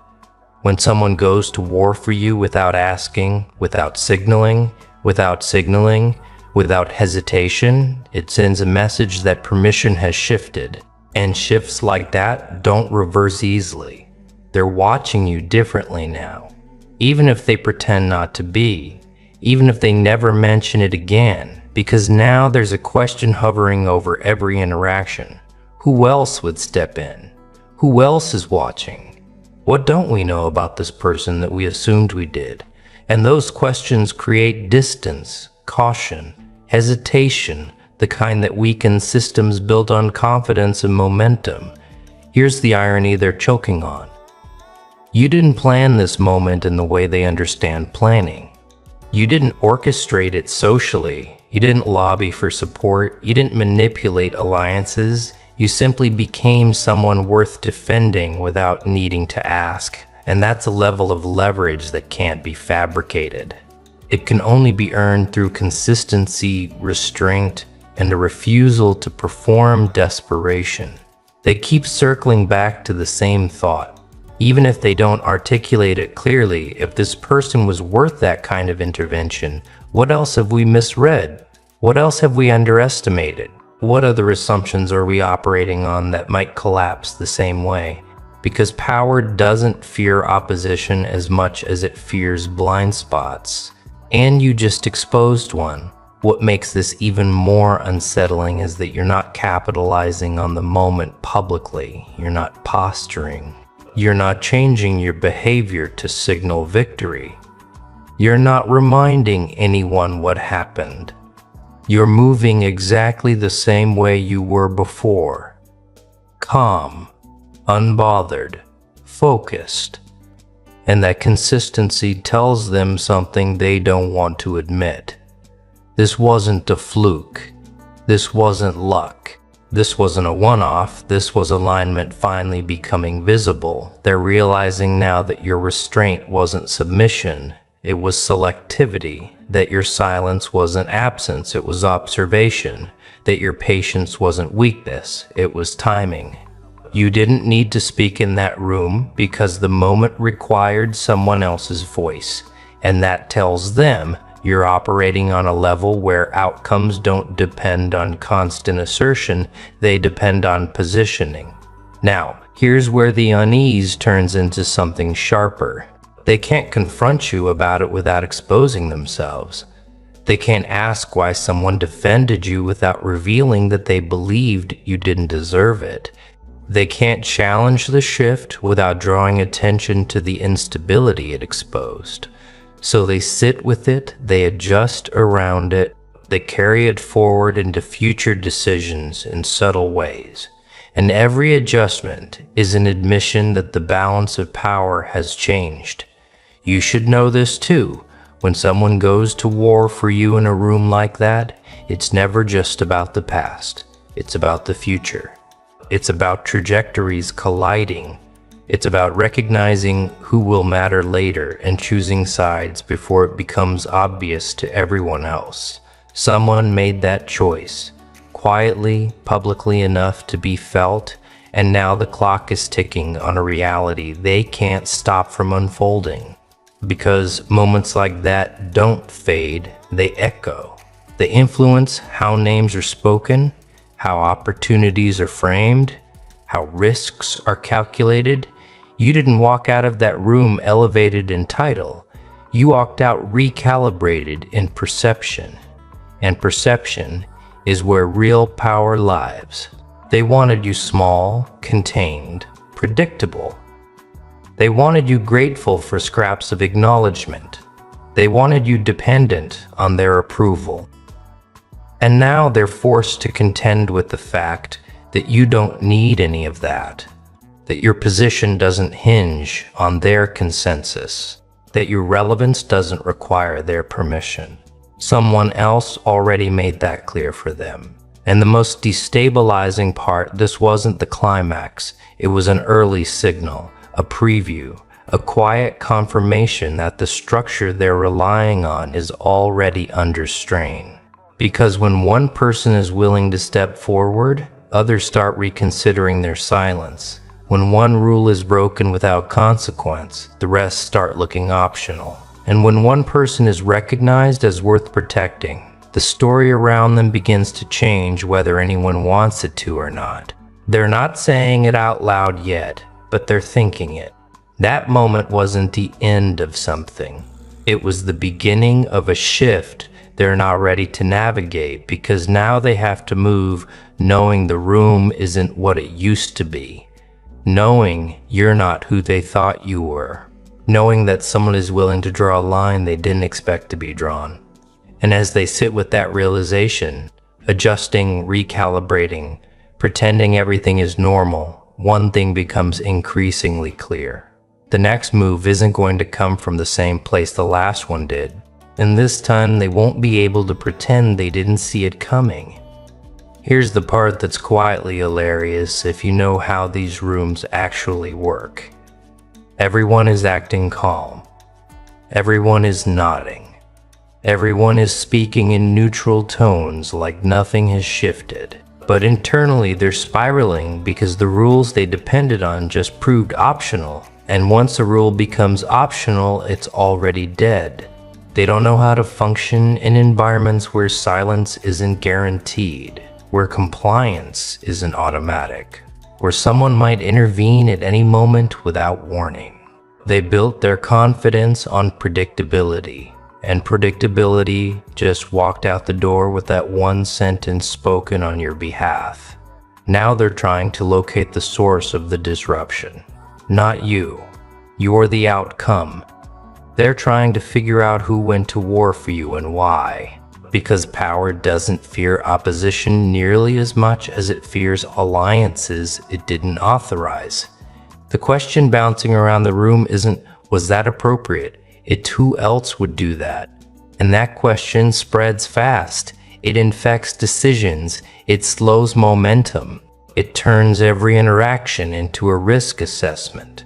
Speaker 1: When someone goes to war for you without asking, without signaling, without hesitation, it sends a message that permission has shifted. And shifts like that don't reverse easily. They're watching you differently now. Even if they pretend not to be, even if they never mention it again, because now there's a question hovering over every interaction. Who else would step in? Who else is watching? What don't we know about this person that we assumed we did? And those questions create distance, caution, hesitation, the kind that weakens systems built on confidence and momentum. Here's the irony they're choking on. You didn't plan this moment in the way they understand planning. You didn't orchestrate it socially. You didn't lobby for support. You didn't manipulate alliances. You simply became someone worth defending without needing to ask. And that's a level of leverage that can't be fabricated. It can only be earned through consistency, restraint, and a refusal to perform desperation. They keep circling back to the same thought. Even if they don't articulate it clearly, if this person was worth that kind of intervention, what else have we misread? What else have we underestimated? What other assumptions are we operating on that might collapse the same way? Because power doesn't fear opposition as much as it fears blind spots. And you just exposed one. What makes this even more unsettling is that you're not capitalizing on the moment publicly. You're not posturing. You're not changing your behavior to signal victory. You're not reminding anyone what happened. You're moving exactly the same way you were before. Calm, unbothered, focused, and that consistency tells them something they don't want to admit. This wasn't a fluke. This wasn't luck. This wasn't a one-off. This was alignment finally becoming visible. They're realizing now that your restraint wasn't submission, it was selectivity, that your silence wasn't absence, it was observation, that your patience wasn't weakness, it was timing. You didn't need to speak in that room because the moment required someone else's voice, and that tells them you're operating on a level where outcomes don't depend on constant assertion, they depend on positioning. Now, here's where the unease turns into something sharper. They can't confront you about it without exposing themselves. They can't ask why someone defended you without revealing that they believed you didn't deserve it. They can't challenge the shift without drawing attention to the instability it exposed. So they sit with it, they adjust around it, they carry it forward into future decisions in subtle ways. And every adjustment is an admission that the balance of power has changed. You should know this too. When someone goes to war for you in a room like that, it's never just about the past. It's about the future. It's about trajectories colliding. It's about recognizing who will matter later and choosing sides before it becomes obvious to everyone else. Someone made that choice, quietly, publicly enough to be felt, and now the clock is ticking on a reality they can't stop from unfolding. Because moments like that don't fade, they echo. They influence how names are spoken, how opportunities are framed, how risks are calculated. You didn't walk out of that room elevated in title. You walked out recalibrated in perception. And perception is where real power lives. They wanted you small, contained, predictable. They wanted you grateful for scraps of acknowledgement. They wanted you dependent on their approval. And now they're forced to contend with the fact that you don't need any of that, that your position doesn't hinge on their consensus, that your relevance doesn't require their permission. Someone else already made that clear for them. And the most destabilizing part, this wasn't the climax, it was an early signal, a preview, a quiet confirmation that the structure they're relying on is already under strain. Because when one person is willing to step forward, others start reconsidering their silence. When one rule is broken without consequence, the rest start looking optional. And when one person is recognized as worth protecting, the story around them begins to change whether anyone wants it to or not. They're not saying it out loud yet, but they're thinking it. That moment wasn't the end of something. It was the beginning of a shift they're not ready to navigate, because now they have to move knowing the room isn't what it used to be, knowing you're not who they thought you were, knowing that someone is willing to draw a line they didn't expect to be drawn. And as they sit with that realization, adjusting, recalibrating, pretending everything is normal, one thing becomes increasingly clear. The next move isn't going to come from the same place the last one did. And this time they won't be able to pretend they didn't see it coming. Here's the part that's quietly hilarious if you know how these rooms actually work. Everyone is acting calm. Everyone is nodding. Everyone is speaking in neutral tones like nothing has shifted. But internally they're spiraling because the rules they depended on just proved optional. And once a rule becomes optional, it's already dead. They don't know how to function in environments where silence isn't guaranteed, where compliance isn't automatic, where someone might intervene at any moment without warning. They built their confidence on predictability, and predictability just walked out the door with that one sentence spoken on your behalf. Now they're trying to locate the source of the disruption. Not you. You're the outcome. They're trying to figure out who went to war for you and why. Because power doesn't fear opposition nearly as much as it fears alliances it didn't authorize. The question bouncing around the room isn't, Was that appropriate? Who else would do that? And that question spreads fast. It infects decisions. It slows momentum. It turns every interaction into a risk assessment.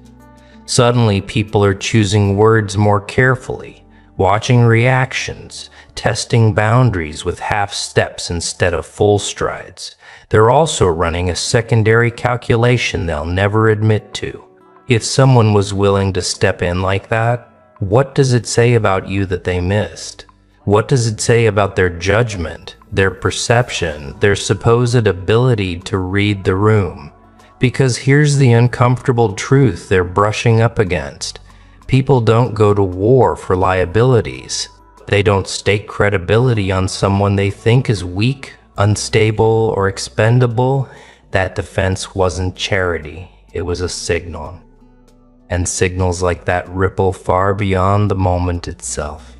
Speaker 1: Suddenly, people are choosing words more carefully, watching reactions, testing boundaries with half steps instead of full strides. They're also running a secondary calculation they'll never admit to. If someone was willing to step in like that, what does it say about you that they missed? What does it say about their judgment, their perception, their supposed ability to read the room? Because here's the uncomfortable truth they're brushing up against. People don't go to war for liabilities. They don't stake credibility on someone they think is weak, unstable, or expendable. That defense wasn't charity. It was a signal. And signals like that ripple far beyond the moment itself.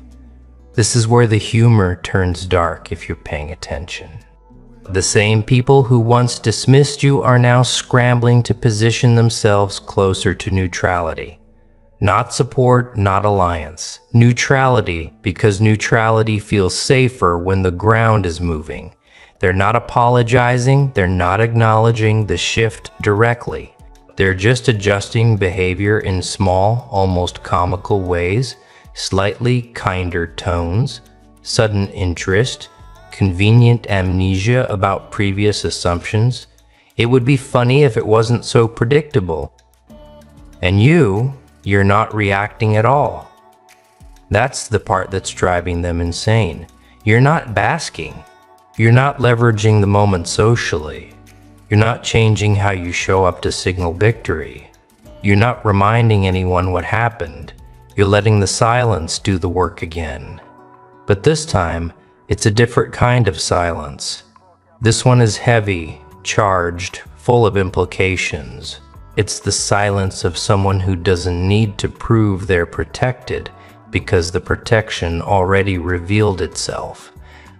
Speaker 1: This is where the humor turns dark if you're paying attention. The same people who once dismissed you are now scrambling to position themselves closer to neutrality. Not support, not alliance. Neutrality, because neutrality feels safer when the ground is moving. They're not apologizing, they're not acknowledging the shift directly. They're just adjusting behavior in small, almost comical ways, slightly kinder tones, sudden interest, convenient amnesia about previous assumptions. It would be funny if it wasn't so predictable. And you're not reacting at all. That's the part that's driving them insane. You're not basking. You're not leveraging the moment socially. You're not changing how you show up to signal victory. You're not reminding anyone what happened. You're letting the silence do the work again. But this time, it's a different kind of silence. This one is heavy, charged, full of implications. It's the silence of someone who doesn't need to prove they're protected because the protection already revealed itself.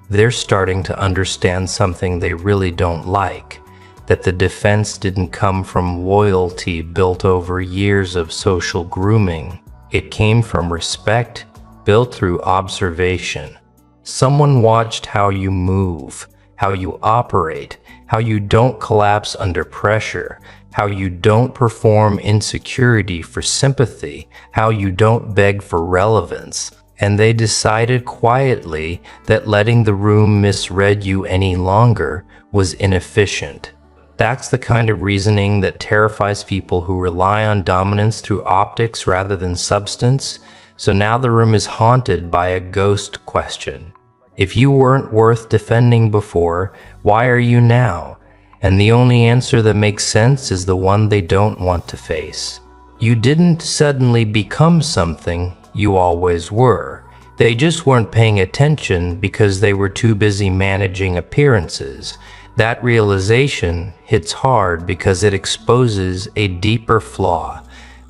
Speaker 1: They're starting to understand something they really don't like, that the defense didn't come from loyalty built over years of social grooming. It came from respect built through observation. Someone watched how you move, how you operate, how you don't collapse under pressure, how you don't perform insecurity for sympathy, how you don't beg for relevance. And they decided quietly that letting the room misread you any longer was inefficient. That's the kind of reasoning that terrifies people who rely on dominance through optics rather than substance. So now the room is haunted by a ghost question. If you weren't worth defending before, why are you now? And the only answer that makes sense is the one they don't want to face. You didn't suddenly become something, you always were. They just weren't paying attention because they were too busy managing appearances. That realization hits hard because it exposes a deeper flaw.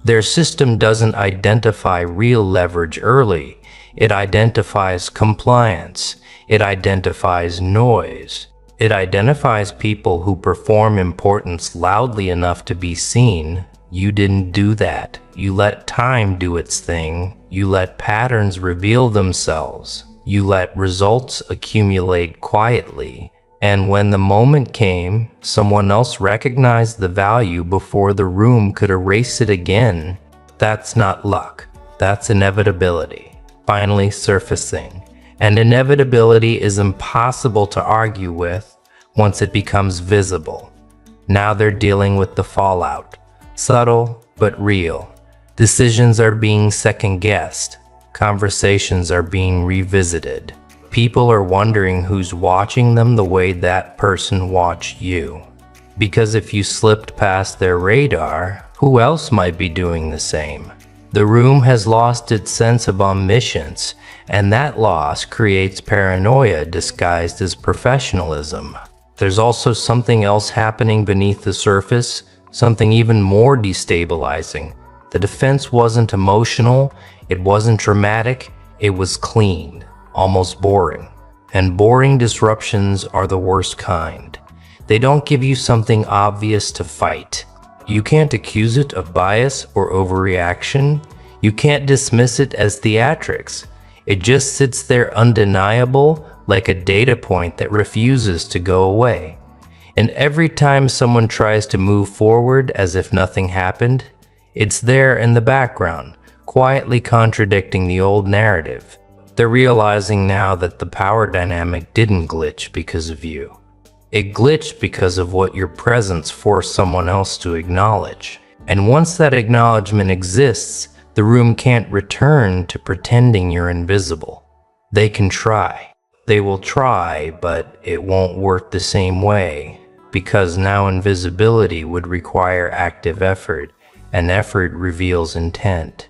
Speaker 1: Their system doesn't identify real leverage early. It identifies compliance. It identifies noise. It identifies people who perform importance loudly enough to be seen. You didn't do that. You let time do its thing. You let patterns reveal themselves. You let results accumulate quietly. And when the moment came, someone else recognized the value before the room could erase it again. That's not luck. That's inevitability, finally surfacing. And inevitability is impossible to argue with once it becomes visible. Now they're dealing with the fallout. Subtle, but real. Decisions are being second-guessed. Conversations are being revisited. People are wondering who's watching them the way that person watched you. Because if you slipped past their radar, who else might be doing the same? The room has lost its sense of omniscience, and that loss creates paranoia disguised as professionalism. There's also something else happening beneath the surface, something even more destabilizing. The defense wasn't emotional, it wasn't dramatic, it was clean, almost boring. And boring disruptions are the worst kind. They don't give you something obvious to fight. You can't accuse it of bias or overreaction. You can't dismiss it as theatrics. It just sits there undeniable, like a data point that refuses to go away. And every time someone tries to move forward as if nothing happened, it's there in the background, quietly contradicting the old narrative. They're realizing now that the power dynamic didn't glitch because of you. It glitched because of what your presence forced someone else to acknowledge. And once that acknowledgement exists, the room can't return to pretending you're invisible. They can try. They will try, but it won't work the same way, because now invisibility would require active effort, and effort reveals intent.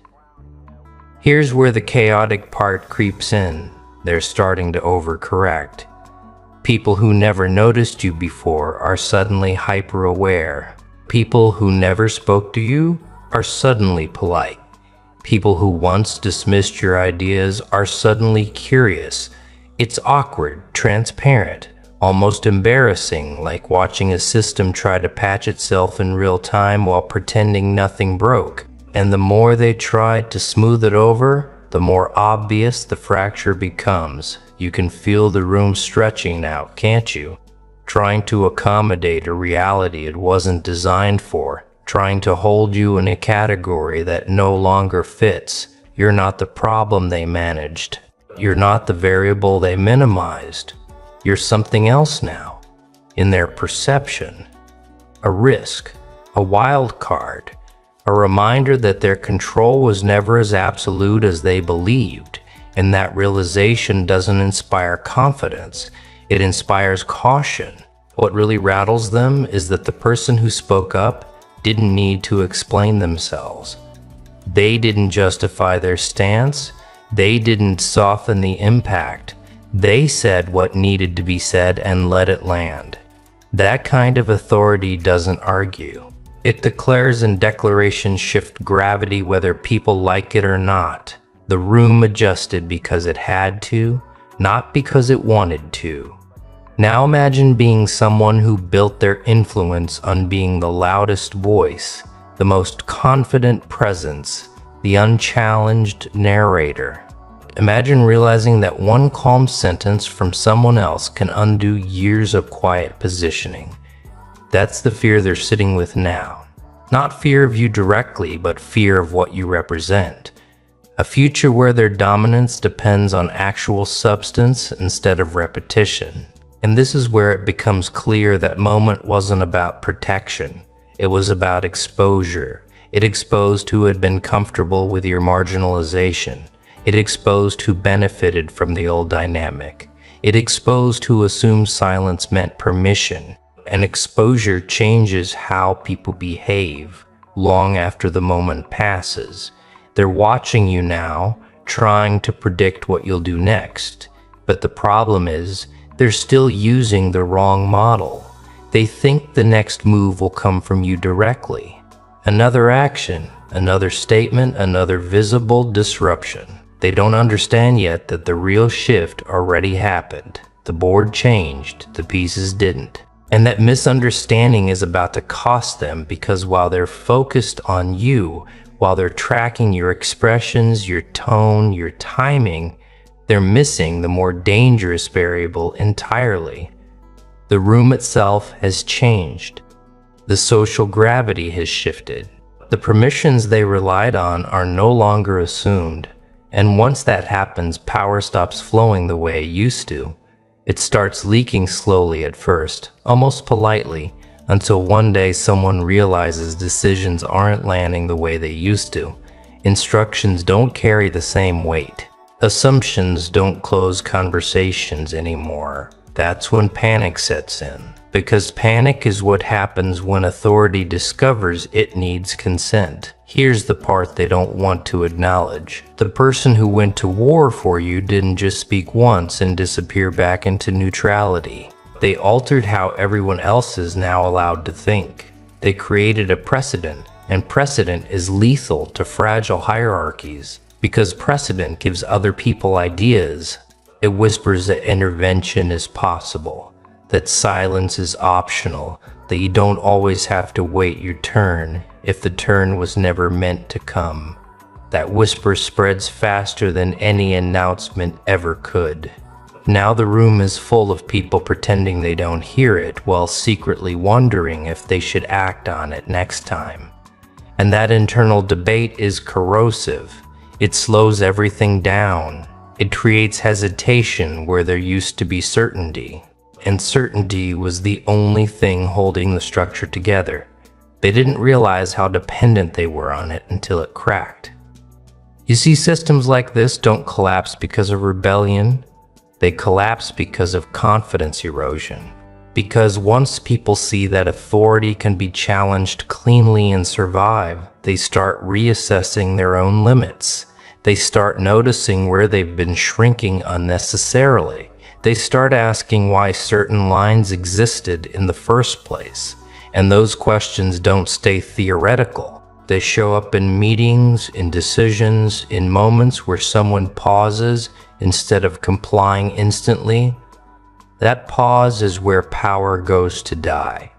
Speaker 1: Here's where the chaotic part creeps in. They're starting to overcorrect. People who never noticed you before are suddenly hyper-aware. People who never spoke to you are suddenly polite. People who once dismissed your ideas are suddenly curious. It's awkward, transparent, almost embarrassing, like watching a system try to patch itself in real time while pretending nothing broke. And the more they try to smooth it over, the more obvious the fracture becomes. You can feel the room stretching now, can't you? Trying to accommodate a reality it wasn't designed for, trying to hold you in a category that no longer fits. You're not the problem they managed. You're not the variable they minimized. You're something else now, in their perception. A risk, a wild card, a reminder that their control was never as absolute as they believed, and that realization doesn't inspire confidence, it inspires caution. What really rattles them is that the person who spoke up didn't need to explain themselves. They didn't justify their stance. They didn't soften the impact. They said what needed to be said and let it land. That kind of authority doesn't argue. It declares, and declarations shift gravity whether people like it or not. The room adjusted because it had to, not because it wanted to. Now imagine being someone who built their influence on being the loudest voice, the most confident presence, the unchallenged narrator. Imagine realizing that one calm sentence from someone else can undo years of quiet positioning. That's the fear they're sitting with now. Not fear of you directly, but fear of what you represent. A future where their dominance depends on actual substance instead of repetition. And this is where it becomes clear that moment wasn't about protection. It was about exposure. It exposed who had been comfortable with your marginalization. It exposed who benefited from the old dynamic. It exposed who assumed silence meant permission. And exposure changes how people behave long after the moment passes. They're watching you now, trying to predict what you'll do next. But the problem is, they're still using the wrong model. They think the next move will come from you directly. Another action, another statement, another visible disruption. They don't understand yet that the real shift already happened. The board changed, the pieces didn't. And that misunderstanding is about to cost them, because while they're focused on you, while they're tracking your expressions, your tone, your timing, they're missing the more dangerous variable entirely. The room itself has changed. The social gravity has shifted. The permissions they relied on are no longer assumed. And once that happens, power stops flowing the way it used to. It starts leaking slowly at first, almost politely, until one day someone realizes decisions aren't landing the way they used to. Instructions don't carry the same weight. Assumptions don't close conversations anymore. That's when panic sets in. Because panic is what happens when authority discovers it needs consent. Here's the part they don't want to acknowledge. The person who went to war for you didn't just speak once and disappear back into neutrality. They altered how everyone else is now allowed to think. They created a precedent, and precedent is lethal to fragile hierarchies. Because precedent gives other people ideas. It whispers that intervention is possible, that silence is optional, that you don't always have to wait your turn if the turn was never meant to come. That whisper spreads faster than any announcement ever could. Now the room is full of people pretending they don't hear it while secretly wondering if they should act on it next time. And that internal debate is corrosive. It slows everything down. It creates hesitation where there used to be certainty. And certainty was the only thing holding the structure together. They didn't realize how dependent they were on it until it cracked. You see, systems like this don't collapse because of rebellion. They collapse because of confidence erosion. Because once people see that authority can be challenged cleanly and survive, they start reassessing their own limits. They start noticing where they've been shrinking unnecessarily. They start asking why certain lines existed in the first place. And those questions don't stay theoretical. They show up in meetings, in decisions, in moments where someone pauses instead of complying instantly. That pause is where power goes to die.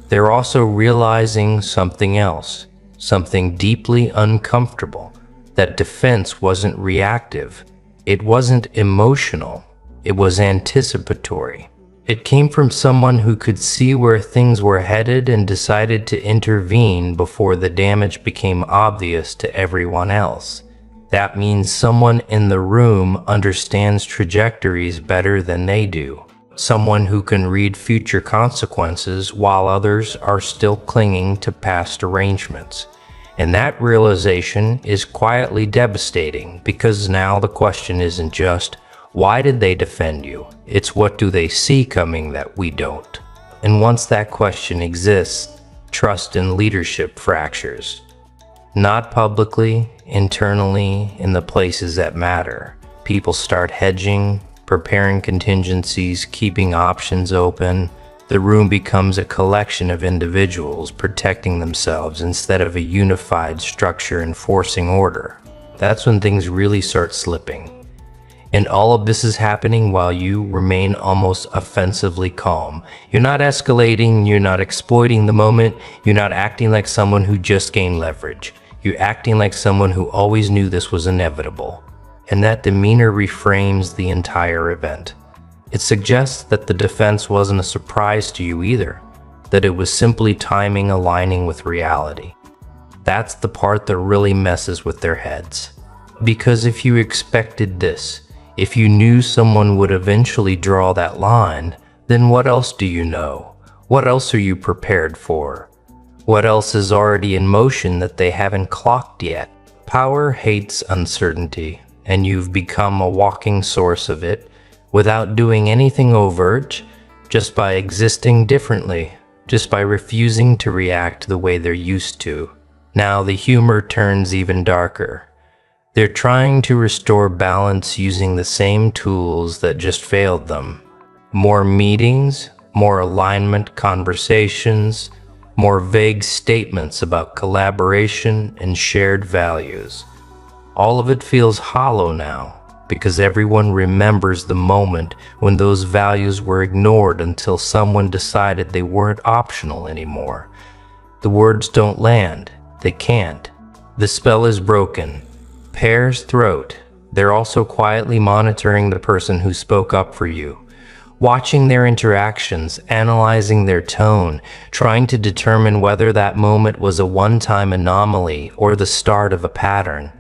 Speaker 1: They're also realizing something else, something deeply uncomfortable. That defense wasn't reactive. It wasn't emotional. It was anticipatory. It came from someone who could see where things were headed and decided to intervene before the damage became obvious to everyone else. That means someone in the room understands trajectories better than they do. Someone who can read future consequences while others are still clinging to past arrangements. And that realization is quietly devastating because now the question isn't just, why did they defend you? It's what do they see coming that we don't? And once that question exists, trust and leadership fractures. Not publicly, internally, in the places that matter. People start hedging, preparing contingencies, keeping options open. The room becomes a collection of individuals protecting themselves instead of a unified structure enforcing order. That's when things really start slipping. And all of this is happening while you remain almost offensively calm. You're not escalating, you're not exploiting the moment, you're not acting like someone who just gained leverage. You're acting like someone who always knew this was inevitable. And that demeanor reframes the entire event. It suggests that the defense wasn't a surprise to you either, that it was simply timing aligning with reality. That's the part that really messes with their heads. Because if you expected this, if you knew someone would eventually draw that line, then what else do you know? What else are you prepared for? What else is already in motion that they haven't clocked yet? Power hates uncertainty, and you've become a walking source of it without doing anything overt, just by existing differently, just by refusing to react the way they're used to. Now the humor turns even darker. They're trying to restore balance using the same tools that just failed them. More meetings, more alignment conversations, more vague statements about collaboration and shared values. All of it feels hollow now because everyone remembers the moment when those values were ignored until someone decided they weren't optional anymore. The words don't land. They can't. The spell is broken. Pair's throat. They're also quietly monitoring the person who spoke up for you, watching their interactions, analyzing their tone, trying to determine whether that moment was a one-time anomaly or the start of a pattern.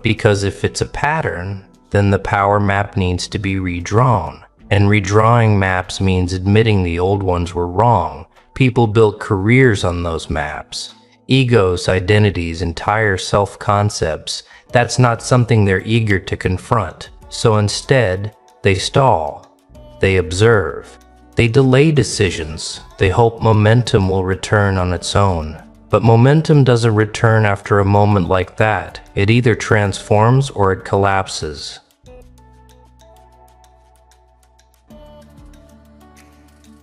Speaker 1: Because if it's a pattern, then the power map needs to be redrawn. And redrawing maps means admitting the old ones were wrong. People built careers on those maps. Egos, identities, entire self-concepts. That's not something they're eager to confront. So instead, they stall. They observe. They delay decisions. They hope momentum will return on its own. But momentum doesn't return after a moment like that. It either transforms or it collapses.